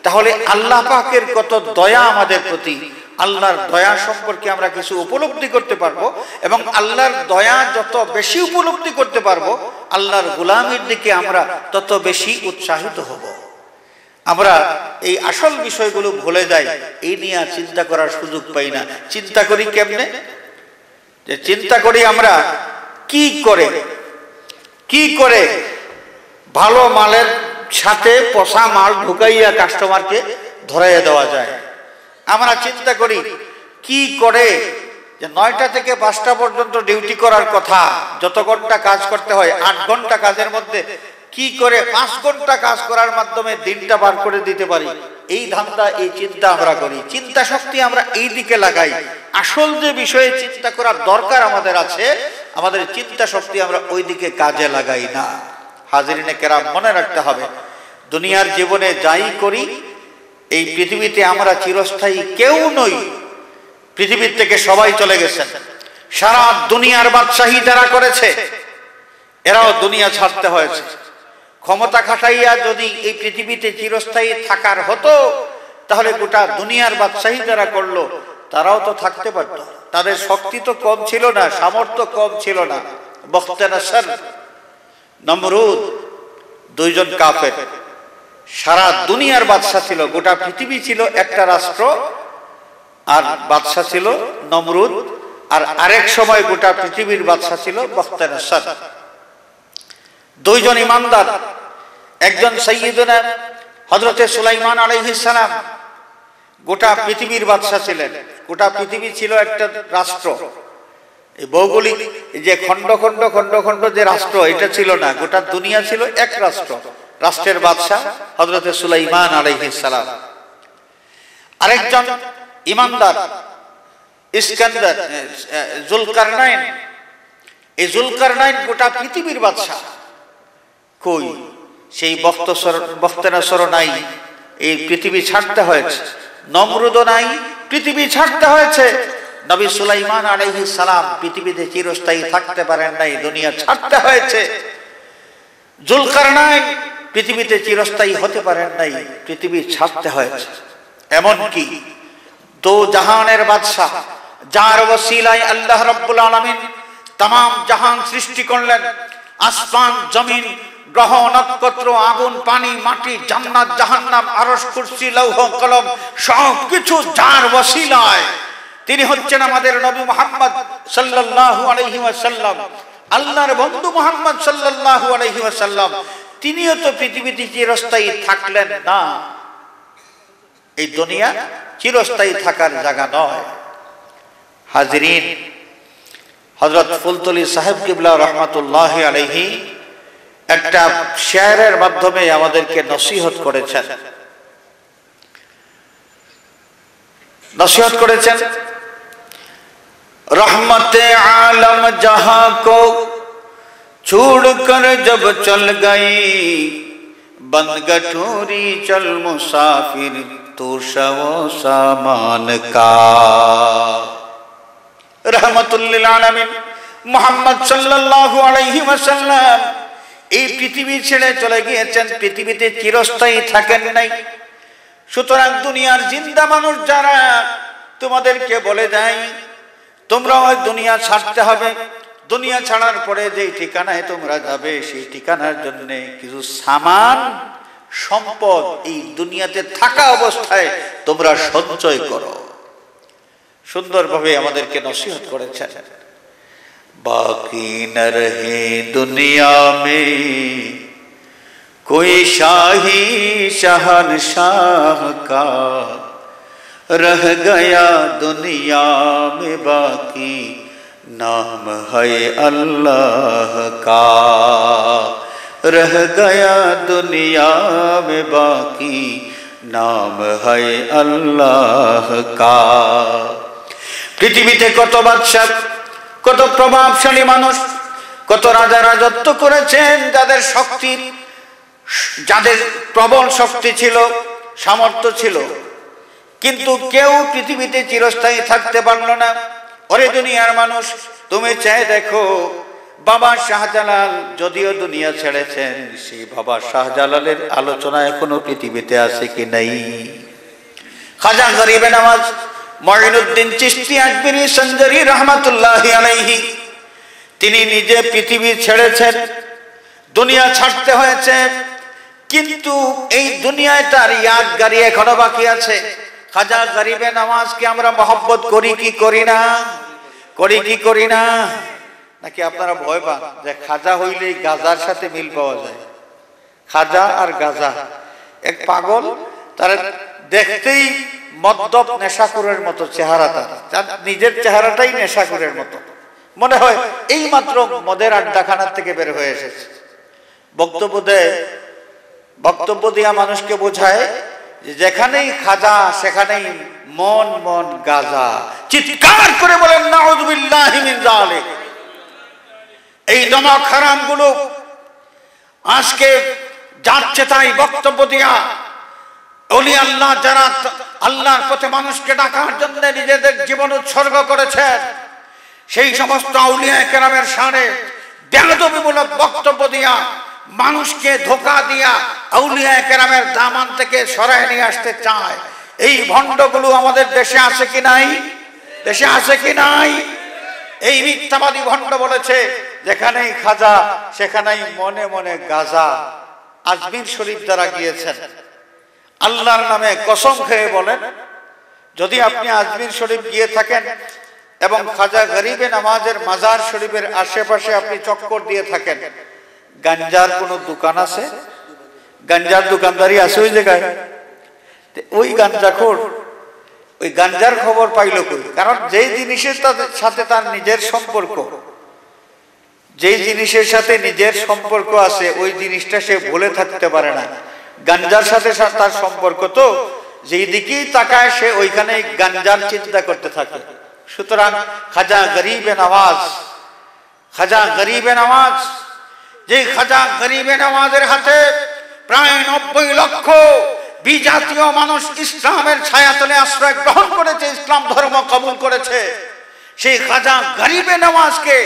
তাহলে আল্লাহ পাকের কত দয়া আমাদের প্রতি, আল্লাহর দয়া সম্পর্কে আমরা কিছু উপলব্ধি করতে পারবো, এবং আল্লাহর দয়া যত বেশি উপলব্ধি করতে পারবো, আল্লাহর গোলামির দিকে আমরা তত বেশি উৎসাহিত হব। আমরা এই আসল বিষয়গুলো ভুলে যাই, এই নিয়ে চিন্তা করার সুযোগ পাই না। চিন্তা করি কেমনে? যে চিন্তা করি আমরা কি করে ভালো মালের সাথে পচা মাল ঢুকাইয়া কাস্টমারকে ধরাইয়া দেওয়া যায়। আমরা চিন্তা করি কি করে যে 9টা থেকে 5টা পর্যন্ত ডিউটি করার কথা, যত ঘন্টা কাজ করতে হয় 8 ঘন্টা কাজের মধ্যে কি করে 5 ঘন্টা কাজ করার মাধ্যমে দিনটা পার করে দিতে পারি, এই ধান্দা, এই চিন্তা আমরা করি। চিন্তা শক্তি আমরা এই দিকে লাগাই। আসল যে বিষয়ে চিন্তা করার দরকার আমাদের আছে, আমাদের চিন্তা শক্তি আমরা ওই দিকে কাজে লাগাই না। হাজিরিনে কেরাম, মনে রাখতে হবে, দুনিয়ার জীবনে যাই করি, এই পৃথিবীতে আমরা চিরস্থায়ী কেউ নই। পৃথিবীর থেকে সবাই চলে গেছেন। সারা দুনিয়ার বাদশাহী যারা করেছে, এরাও দুনিয়া ছাড়তে হয়েছে। ক্ষমতা খাটাইয়া যদি এই পৃথিবীতে চিরস্থায়ী থাকার হতো, তাহলে গোটা দুনিয়ার বাদশাহী যারা করলো তারাও তো থাকতে পারত। তাদের শক্তি তো কম ছিল না, সামর্থ্য কম ছিল না। বখতিয়ানসর, নমরুদ, দুইজন কাফের, সারা দুনিয়ার বাদশাহ ছিল। গোটা পৃথিবী ছিল একটা রাষ্ট্র, আর বাদশাহ ছিল নমরুদ, আর আরেক সময় গোটা পৃথিবীর বাদশাহ ছিল বখতিয়ানসর। দুইজন ইমানদার, একজন সাইয়্যিদুনা হযরতে সুলাইমান আলাইহিস সালাম, গোটা পৃথিবীর বাদশাহ ছিলেন। গোটা পৃথিবী ছিল একটা রাষ্ট্র। এই ভৌগোলিক যে খণ্ড খণ্ড খণ্ড খণ্ড যে রাষ্ট্র, এটা ছিল না, গোটা দুনিয়া ছিল এক রাষ্ট্র। রাষ্ট্রের বাদশাহ হযরতে সুলাইমান আলাইহিস সালাম। আরেকজন ইমানদার ইস্কান্দার, জুলকারনাইন। এই জুলকারনাইন গোটা পৃথিবীর বাদশাহ। কই সেই বখতিয়ানসর নাই, এই পৃথিবী ছাড়তে হয়েছে। নমরুদও নাই, পৃথিবী ছাড়তে হয়েছে। নবী সুলাইমান আলাইহিস সালাম পৃথিবীতে চিরস্থায়ী থাকতে পারেন নাই, দুনিয়া ছাড়তে হয়েছে। জুলকারনাইন পৃথিবীতে চিরস্থায়ী হতে পারেন নাই, পৃথিবী ছাড়তে হয়েছে। এমনকি দো জাহানের বাদশাহ, যার ওসিলায় আল্লাহ রাব্বুল আলামিন तमाम জাহান সৃষ্টি করলেন, আসমান, জমিন, গ্রহ, নক্ষত্র, আগুন, পানি, মাটি, জান্নাত, জাহান্নাম, আরশ, কুরসি, লৌহ, কলম, সবকিছু যার ওসিলায়। তিনি হচ্ছেন আমাদের নবী মুহাম্মদ সাল্লাল্লাহু আলাইহি ওয়াসাল্লাম, আল্লাহর বন্ধু মুহাম্মদ সাল্লাল্লাহু আলাইহি ওয়াসাল্লাম। তিনিও তো পৃথিবীতে চিরস্থায়ী থাকলেন না। এই দুনিয়া চিরস্থায়ী থাকার জায়গা নয়। হাজিরিন, হযরত ফুলতলি সাহেব কিবলা রাহমাতুল্লাহি আলাইহি একটা শেয়ারের মাধ্যমে আমাদেরকে নসিহত করেছেন। रहमते आलम जहां को छोड़कर जब चल गई, बंद गठूरी चल मुसाफिर तो शवो सामान का। रहमतुल्लिल आलमीन मुहम्मद सल्लल्लाहु अलैहि वसल्लम এই পৃথিবী ছেড়ে চলে গিয়েছেন, পৃথিবীতে চিরস্থায়ী থাকেন নাই। সুতরাং দুনিয়ার জিন্দা মানুষ যারা তোমাদেরকে বলে দেয় তোমরা ওই দুনিয়া ছাড়তে হবে, দুনিয়া ছাড়ার পরে যে ঠিকানায় তোমরা যাবে সেই ঠিকানার জন্য কিছু সামান সম্পদ এই দুনিয়াতে থাকা অবস্থায় তোমরা সঞ্চয় করো। সুন্দরভাবে আমাদেরকে নসিহত করেছেন। बाकी न रहे दुनिया में कोई शाही शहनशाह का, रह गया दुनिया में बाकी नाम है अल्लाह का, रह गया दुनिया में बाकी नाम है अल्लाह का। পৃথিবীতে কত বাদশা, কত প্রভাবশালী মানুষ, কত রাজা রাজত্ব করেছেন, যাদের প্রবল শক্তি ছিল, সামর্থ্য ছিল, কিন্তু কেউ পৃথিবীতে চিরস্থায়ী থাকতে পারল না। ওরে দুনিয়ার মানুষ, তুমি চাই দেখো, বাবা শাহজালাল যদিও দুনিয়া ছেড়েছেন, সেই বাবা শাহজালালের আলোচনা এখনো পৃথিবীতে আছে কি নাই? খাজা গরিবে নওয়াজ মঈনুদ্দিন চিশতি আজমিরি সঞ্জরি রহমাতুল্লাহি আলাইহি, তিনি নিজে পৃথিবী ছেড়েছেন, দুনিয়া ছাড়তে হয়েছে, কিন্তু এই দুনিয়ায় তার ইয়াদগারি এখনো বাকি আছে। খাজা গরিবে নওয়াজকে আমরা মহব্বত করি কি করি না? করি কি করি না? নাকি আপনারা ভয় পান যে খাজা হইলেই গাজার সাথে মিল পাওয়া যায়? খাজা আর গাজা এক পাগল, তারা দেখতেই মদ্যপ নেশাখোরের মতো চেহারা, তার নিজের চেহারাটাই নেশাখোরের মতো, মনে হয় এই মাত্র মদের আড্ডাখানার থেকে বের হয়ে এসেছে। বক্তব্য দিয়া মানুষকে বোঝায় যে যেখানেই খাজা সেখানেই মন মন গাজা। চিৎকার করে বলেন নাউযুবিল্লাহি মিন যালিক। এই নমক হারামগুলো আজকে যাচ্ছে তাই বক্তব্য দিয়া ওলি আল্লাহ যারা আল্লাহর পথে মানুষকে ডাকার জন্য নিজেদের জীবন উৎসর্গ করেছেন, সেই সমস্ত আউলিয়া কেরামের শানে বেয়াদবিমূলক বক্তব্য দিয়া মানুষকে ধোঁকা দিয়া আউলিয়া কেরামের দামান থেকে সরায় নিয়ে আসতে চায়। এই ভণ্ডগুলো আমাদের দেশে আছে কি নাই? দেশে আছে কি নাই? এই মিথ্যাবাদী ভণ্ড বলেছে যেখানেই খাজা সেখানেই মনে মনে গাজা। আজমির শরীফ যারা গিয়েছেন আল্লাহর নামে কসম খেয়ে বলেন, যদি আপনি আজমির শরীফ গিয়ে থাকেন এবং খাজা গরিবে নওয়াজের মাজার শরীফের আশেপাশে আপনি চক্কর দিয়ে থাকেন, গাঞ্জার কোনো দোকান আছে? গাঞ্জার দোকানদারি আছে ওই জায়গায়? ওই গাঞ্জাখোর ওই গাঞ্জার খবর পাইল কই? কারণ যেই জিনিসের সাথে তার নিজের সম্পর্ক, যেই জিনিসের সাথে নিজের সম্পর্ক আছে ওই জিনিসটা সে ভুলে থাকতে পারে না। গাঞ্জার সাথে তার সম্পর্ক, তো যেই দিকেই তাকায় সে ওইখানে গাঞ্জার চিন্তা করতে থাকে। সুতরাং খাজা গরিবে নওয়াজ, যে খাজা গরিবে নওয়াজের হাতে প্রায় 90 লক্ষ বিজাতীয় মানুষ ইসলামের ছায়াতলে আশ্রয় গ্রহণ করেছে, ইসলাম ধর্ম কবুল করেছে, সেই খাজা গরিবে নওয়াজকে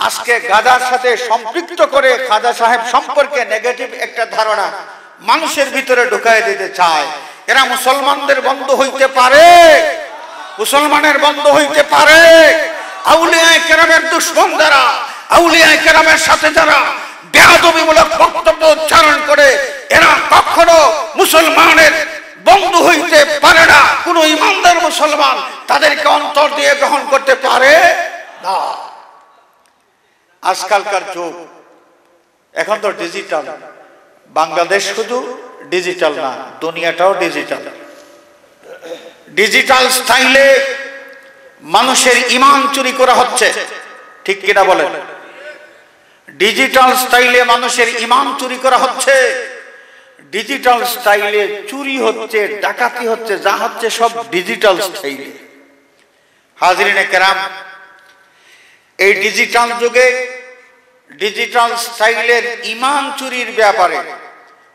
আজকে গাজার সাথে সম্পৃক্ত করে খাজা সাহেব সম্পর্কে নেগেটিভ একটা ধারণা মানুষের ভিতরে ঢুকায় দিতে চায়। এরা মুসলমানদের বন্ধু হইতে পারে? মুসলমানের বন্ধু হইতে পারে? আউলিয়া কেরামের দুশমন যারা, আউলিয়া কেরামের সাথে যারা বেয়াদবিমূলক বক্তব্য উচ্চারণ করে, এরা কখনো মুসলমানের বন্ধু হইতে পারে না। কোন ইমানদার মুসলমান তাদেরকে অন্তর দিয়ে গ্রহণ করতে পারে না। আজকালকার যুগ এখন তো ডিজিটাল। বাংলাদেশ শুধু ডিজিটাল না, দুনিয়াটাও ডিজিটাল। ডিজিটাল স্টাইলে মানুষের ঈমান চুরি করা হচ্ছে, ঠিক কিনা বলেন? ডিজিটাল স্টাইলে মানুষের ঈমান চুরি করা হচ্ছে, ডিজিটাল স্টাইলে চুরি হচ্ছে, ডাকাতি হচ্ছে, যা হচ্ছে সব ডিজিটাল স্টাইলে। হাজরিনে কেরাম, এই ডিজিটাল যুগে ডিজিটাল স্টাইলের ঈমান চুরির ব্যাপারে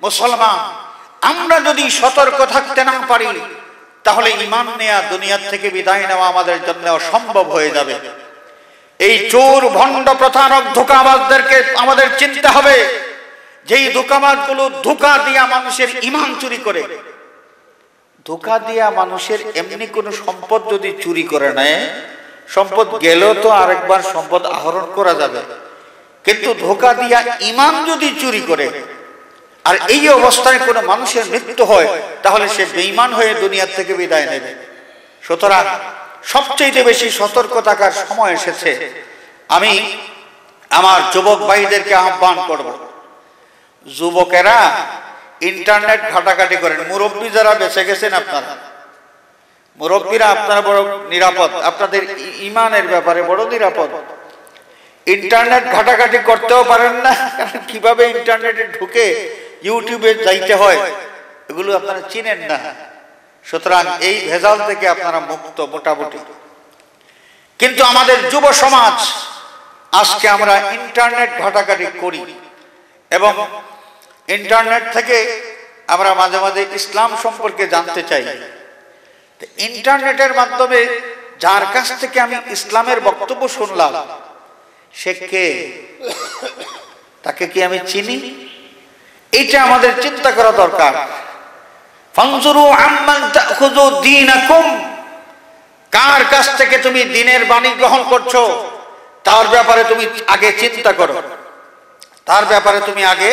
মুসলমান আমরা যদি সতর্ক থাকতে না পারি, তাহলে ঈমান নেয়া, দুনিয়া থেকে বিদায় নেওয়া আমাদের জন্য অসম্ভব হয়ে যাবে। এই চোর ভণ্ড প্রতারক ধোঁকাবাজদেরকে আমাদের চিনতে হবে, যেই ধোঁকাবাজগুলো ধোঁকা দিয়া মানুষের ঈমান চুরি করে। ধোঁকা দিয়া মানুষের এমনি কোনো সম্পদ যদি চুরি করে নেয়, সম্পদ গেলেও তো আরেকবার সম্পদ আহরণ করা যাবে, কিন্তু ধোঁকা দিয়া ঈমান যদি চুরি করে আর এই অবস্থায় কোনো মানুষের মৃত্যু হয়, তাহলে সে বেঈমান হয়ে দুনিয়া থেকে বিদায় নেবে। সুতরাং সবচেয়ে বেশি সতর্ক থাকার সময় এসেছে। আমি আমার যুবক ভাইদেরকে আহ্বান করব, যুবকেরা ইন্টারনেট ঘাটাঘাটি করেন। মুরব্বী যারা বেঁচে গেছেন, আপনারা মুরব্বীরা আপনারা বড় নিরাপদ, আপনাদের ঈমানের ব্যাপারে বড় নিরাপদ। ইন্টারনেট ঘাটাঘাটি করতেও পারেন না, কারণ কিভাবে ইন্টারনেটে ঢুকে ইউটিউবে যাইতে হয় এগুলো আপনারা চিনেন না। সুতরাং এই ভেজাল থেকে আপনারা মুক্ত মোটামুটি। কিন্তু আমাদের যুব সমাজ আজকে আমরা ইন্টারনেট ঘাটাঘাটি করি এবং ইন্টারনেট থেকে আমরা মাঝে মাঝে ইসলাম সম্পর্কে জানতে চাই। ইন্টারনেটের মাধ্যমে যার কাছ থেকে আমি ইসলামের বক্তব্য শুনলাম, সে কে? তাকে কি আমি চিনি? এটা আমাদের চিন্তা করা দরকার। ফানজুরু আম্মান তাখুযু দীনাকুম, কার কাছ থেকে তুমি দ্বীনের বাণী গ্রহণ করছো তার ব্যাপারে তুমি আগে চিন্তা করো, তার ব্যাপারে তুমি আগে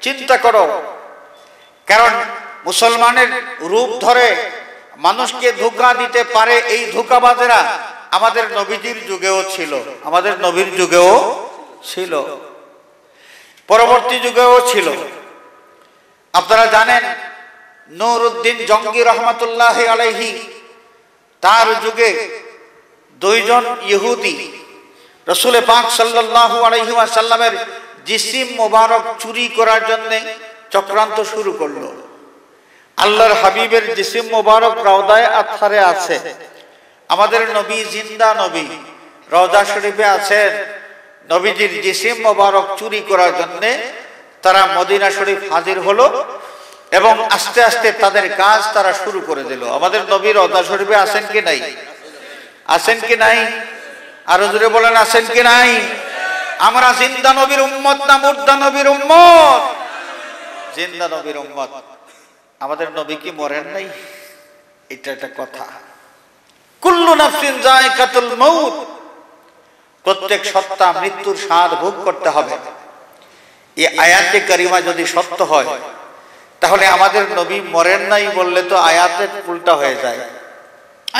চিন্তা করো। কারণ মুসলমানের রূপ ধরে মানুষকে ধোঁকা দিতে পারে এই ধোঁকাবাজেরা আমাদের নবীজির যুগেও ছিল, আমাদের নবীর যুগেও ছিল, পরবর্তী যুগেও ছিল। আপনারা জানেন নুরউদ্দিন জঙ্গি রহমাতুল্লাহ আলাইহি, তার যুগে দুইজন ইহুদি রাসূল পাক সাল্লাল্লাহু আলাইহি ওয়াসাল্লামের জিসিম মোবারক চুরি করার জন্য চক্রান্ত শুরু করলো। আল্লাহর হাবিবের জিসিম মোবারক রওদায়ে আতহারে আছে, আমাদের নবী জিন্দা নবী রওজা শরীফে আছেন। নবীজির জিসিম মোবারক চুরি করার জন্য তারা মদিনা শরীফ হাজির হলো এবং আস্তে আস্তে তাদের কাজ তারা শুরু করে দিল। আমাদের নবী রওজা শরীফে আছেন কি নাই? আছেন কি নাই? আরো জোরে বলেন আছেন কি নাই? আমরা জিন্দা নবীর উম্মত না মুর্দা নবীর উম্মত? জিন্দা নবীর উম্মত। আমাদের নবী কি মরেন নাই? এটা একটা কথা। কুল্লু নাফসিন যায়কাতুল মাউত, প্রত্যেক সত্তা মৃত্যুর স্বাদ ভোগ করতে হবে। এই আয়াতে কারিমা যদি সত্য হয় তাহলে আমাদের নবী মরেন নাই বললে তো আয়াতে উল্টা হয়ে যায়,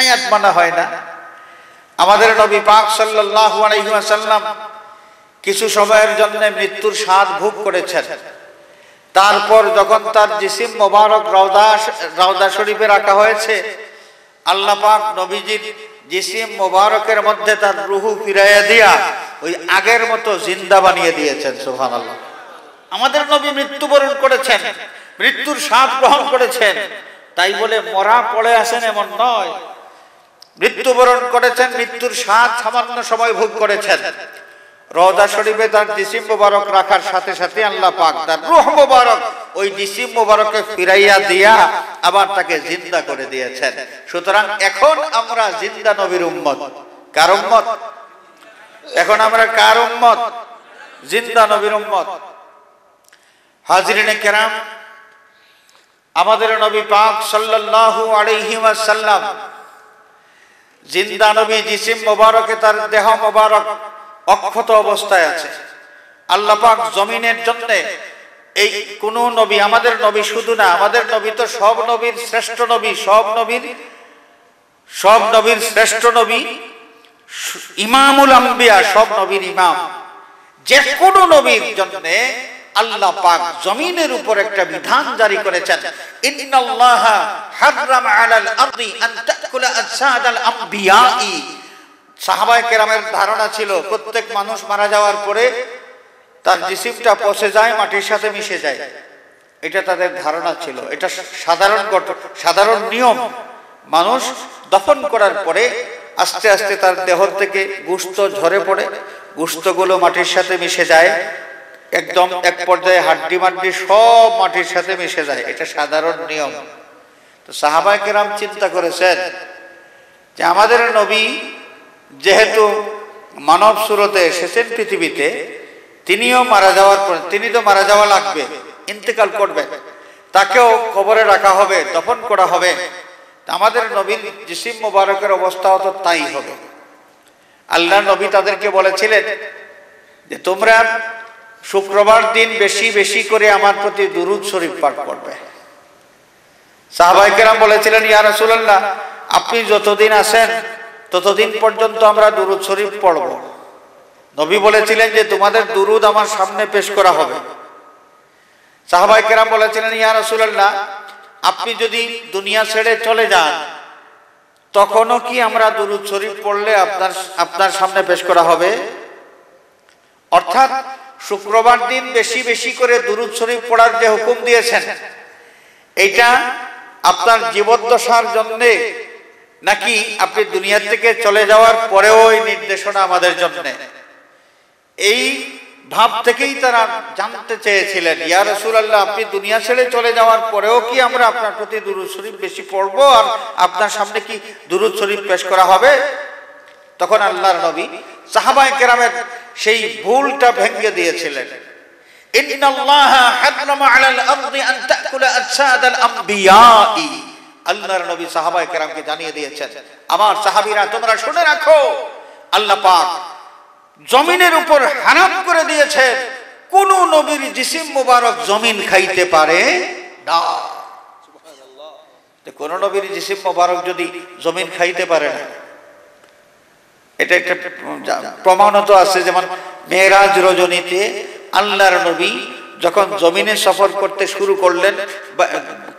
আয়াত মানা হয় না। আমাদের নবী পাক সাল্লাল্লাহু আলাইহি ওয়াসাল্লাম কিছু সময়ের জন্য মৃত্যুর স্বাদ ভোগ করেছেন। তারপর যখন তার জিসিম মোবারক রওজা শরীফে রাখা হয়েছে, আল্লাহ পাক নবীজির জিসিম মোবারকের মধ্যে তার রূহ ফিরাইয়া দিয়া ওই আগের মতো জিন্দা বানিয়ে দিয়েছেন। সুবহানাল্লাহ। আমাদের নবী মৃত্যুবরণ করেছেন, মৃত্যুর স্বাদ গ্রহণ করেছেন, তাই বলে মরা পড়ে আছেন এমন নয়। মৃত্যুবরণ করেছেন, মৃত্যুর স্বাদ সামান্য সময় ভোগ করেছেন। রওজা শরীফে তার জিসিম মোবারক রাখার সাথে সাথে আল্লাহ পাক তার রূহ মোবারক ওই জিসিম মোবারককে ফিরাইয়া দিয়া আবার তাকে জিন্দা করে দিয়েছেন। সুতরাং এখন আমরা জিন্দা নবীর উম্মত। কার উম্মত? এখন আমরা কার উম্মত? জিন্দা নবীর উম্মত। হাজরিনে কেরাম, আমাদের নবী পাক সাল্লাল্লাহু আলাইহি ওয়াসাল্লাম জিন্দা নবী, জিসিম মোবারকে তার দেহ মোবারক অক্ষত অবস্থায় আছে। আল্লাহ পাক জমিনের জন্য এই কোন নবী, আমাদের নবী শুধু না, আমাদের নবী তো সব নবীর শ্রেষ্ঠ নবী, সব নবীর শ্রেষ্ঠ নবী, ইমামুল আম্বিয়া, সব নবীর ইমাম। যে কোন নবীর জন্য আল্লাহ পাক জমিনের উপর একটা বিধান জারি করেছেন, ইন্নাল্লাহা হাররামা আলাল আরদি আন তাকুলা আজসাদাল আম্বিয়াই। সাহাবায়ে কেরামের ধারণা ছিল প্রত্যেক মানুষ মারা যাওয়ার পরে তার জিসিমটা পচে যায়, মাটির সাথে মিশে যায়। এটা তাদের ধারণা ছিল, এটা সাধারণ নিয়ম। মানুষ দফন করার পরে আস্তে আস্তে তার দেহ থেকে গোশত ঝরে পড়ে, গোশতগুলো মাটির সাথে মিশে যায়, একদম এক পর্যায়ে হাড্ডি মাড্ডি সব মাটির সাথে মিশে যায়। এটা সাধারণ নিয়ম। তো সাহাবায়ে কেরাম চিন্তা করেছেন যে আমাদের নবী যেহেতু মানব সুরতে এসেছেন পৃথিবীতে, তিনিও মারা যাওয়ার পর, তিনি তো মারা যাওয়া লাগবে, ইন্তেকাল করবেন, তাকেও কবরে রাখা হবে, দফন করা হবে। আমাদের নবীর জিসিম মোবারকের অবস্থাও তো তাই হবে। আল্লাহ নবী তাদেরকে বলেছিলেন যে তোমরা শুক্রবার দিন বেশি বেশি করে আমার প্রতি দুরূদ শরীফ পাঠ করবে। সাহাবায়ে কেরাম বলেছিলেন, ইয়া রাসূলুল্লাহ, আপনি যতদিন আছেন ততদিন পর্যন্ত আমরা দুরূদ শরীফ পড়ব। নবী বলেছিলেন যে তোমাদের দুরূদ আমার সামনে পেশ করা হবে। সাহাবায়ে কেরাম বলেছিলেন, ইয়া রাসূলুল্লাহ, আপনি যদি দুনিয়া ছেড়ে চলে যান তখনও কি আমরা দুরূদ শরীফ পড়লে আপনার সামনে পেশ করা হবে? অর্থাৎ শুক্রবার দিন বেশি বেশি করে দুরূদ শরীফ পড়ার যে হুকুম দিয়েছেন, এটা আপনার জীবদ্দশার জন্য নাকি আপনি দুনিয়া থেকে চলে যাওয়ার পরেও এই নির্দেশনা আমাদের জন্য? এই ভাব থেকেই তারা জানতে চেয়েছিলেন, ইয়া রাসূলুল্লাহ, আপনি দুনিয়া ছেড়ে চলে যাওয়ার পরেও কি আমরা আপনার প্রতি দুরূদ শরীফ বেশি পড়ব আর আপনার সামনে কি দুরূদ শরীফ পেশ করা হবে? তখন আল্লাহর নবী সাহাবায়ে কেরামের সেই ভুলটা ভেঙে দিয়েছিলেন। ইন্নাল্লাহা হাররামা আলাল আরদি আন তাকুলা আজসাদাল আম্বিয়াই। আল্লাহর নবী সাহাবায়ে কেরামকে জানিয়ে দিয়েছেন, আমার সাহাবীরা তোমরা শুনে রাখো, আল্লাহ পাক জমিনের উপর হারাম করে দিয়েছেন কোন নবীর জিসিম মুবারক জমিন খাইতে পারে না। সুবহানাল্লাহ। কোন নবীর জিসিম মুবারক যদি জমিন খাইতে পারে না, এটা একটা প্রমাণত আছে। যেমন মেরাজ রজনীতে আল্লাহর নবী যখন জমিনে সফর করতে শুরু করলেন,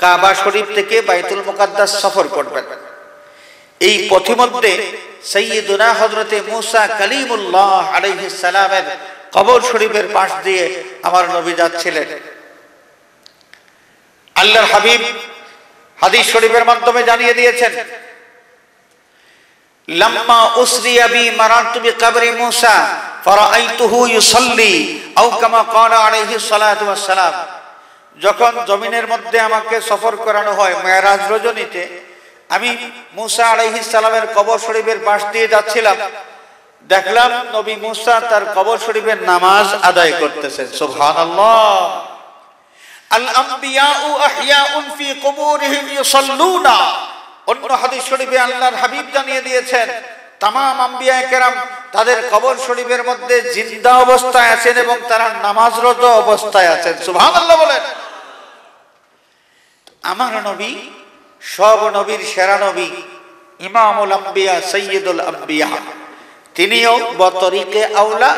কাবা শরীফ থেকে বাইতুল মুকাদ্দাস সফর করবেন, এই পথিমধ্যে সাইয়্যিদুনা হযরতে মূসা কালিমুল্লাহ আলাইহিস সালামের কবর শরীফের পাশ দিয়ে আমার নবী যাচ্ছিলেন। আল্লাহর হাবিব হাদিস শরীফের মাধ্যমে জানিয়ে দিয়েছেন, লাম্মা উসরিয়া বি মারাতু বিকবরি মূসা ফারাআইতুহু ইউসাল্লি আও কামা ক্বালা আলাইহিস সালাতু ওয়াস সালাম। যখন জমিনের মধ্যে আমাকে সফর করানো হয় মেরাজ রজনীতে, আমি মূসা আলাইহিস সালামের কবর শরীফের পাশ দিয়ে যাচ্ছিলাম, দেখলাম নবী মূসা তার কবর শরীফের নামাজ আদায় করতেছেন। সুবহানাল্লাহ। আল আমবিয়াউ আহইয়াউন ফি কুবুরিহিম ইউসাল্লুনা। অন্য হাদিস শরীফে আল্লাহর হাবিব জানিয়ে দিয়েছেন, तमाम আম্বিয়া কেরাম তাদের কবর শরীফের মধ্যে জিন্দা অবস্থায় আছেন এবং তারা নামাজরত অবস্থায় আছেন। সুবহানাল্লাহ বলেন। আমার নবী সব নবীর সেরা নবী, ইমামুল আম্বিয়া সাইয়্যিদুল আম্বিয়া, তিনিও বতরিকে আওলা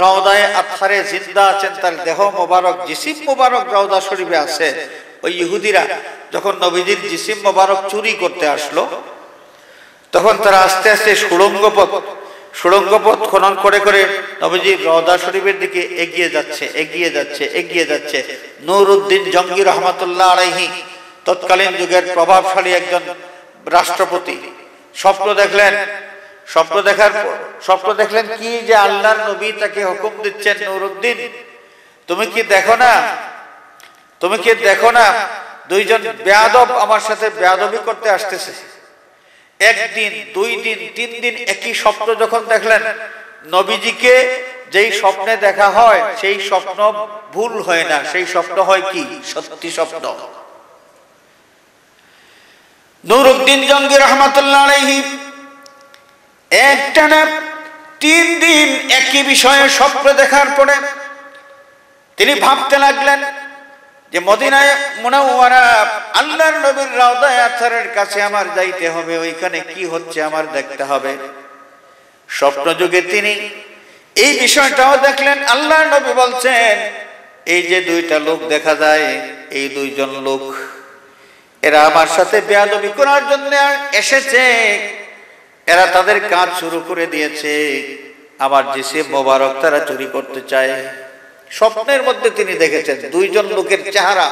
রওদায়ে আতহারে জিন্দা আছেন। তার দেহ মোবারক, জিসিম মোবারক রওদা শরীফে আছে। ওই ইহুদিরা যখন নবীজির জিসিম মোবারক চুরি করতে আসলো, তখন তারা আস্তে আস্তে সুড়ঙ্গ পথ খনন করে করে নবীজির রওদা শরীফের দিকে এগিয়ে যাচ্ছে। নুরউদ্দিন জঙ্গি রহমাতুল্লাহ আলাইহি, তৎকালীন যুগের প্রভাবশালী একজন রাষ্ট্রপতি, স্বপ্ন দেখলেন কি যে আল্লাহর নবী তাকে হুকুম দিচ্ছেন, নুরউদ্দিন তুমি কি দেখো না দুইজন বেয়াদব আমার সাথে বেয়াদবি করতে আসতেছে। একদিন, 2 দিন, 3 দিন একই স্বপ্ন যখন দেখলেন, নবীজিকে যেই স্বপ্নে দেখা হয় সেই স্বপ্ন ভুল হয় না, সেই স্বপ্ন হয় কি সত্যি স্বপ্ন। নুরউদ্দিন জঙ্গি রহমাতুল্লাহ আলাইহি একটানা 3 দিন একই বিষয়ে স্বপ্ন দেখার পরে তিনি ভাবতে লাগলেন যে মদিনায় মুনাওয়ারা আল্লাহর নবীর রওদায়ে আতহারের কাছে আমার যাইতে হবে, ওইখানে কি হচ্ছে আমার দেখতে হবে। স্বপ্ন যুগে তিনি এই বিষয়টাও দেখলেন। আল্লাহর নবী বলছেন, এই যে 2টা লোক দেখা যায়, এই 2জন লোক এরা আমার সাথে বেয়াদবি করার জন্য এসেছে, এরা তাদের কাজ শুরু করে দিয়েছে, আমার জিসিম মোবারক তারা চুরি করতে চায়। স্বপ্নের মধ্যে তিনি দেখেছেন 2জন লোকের চেহারা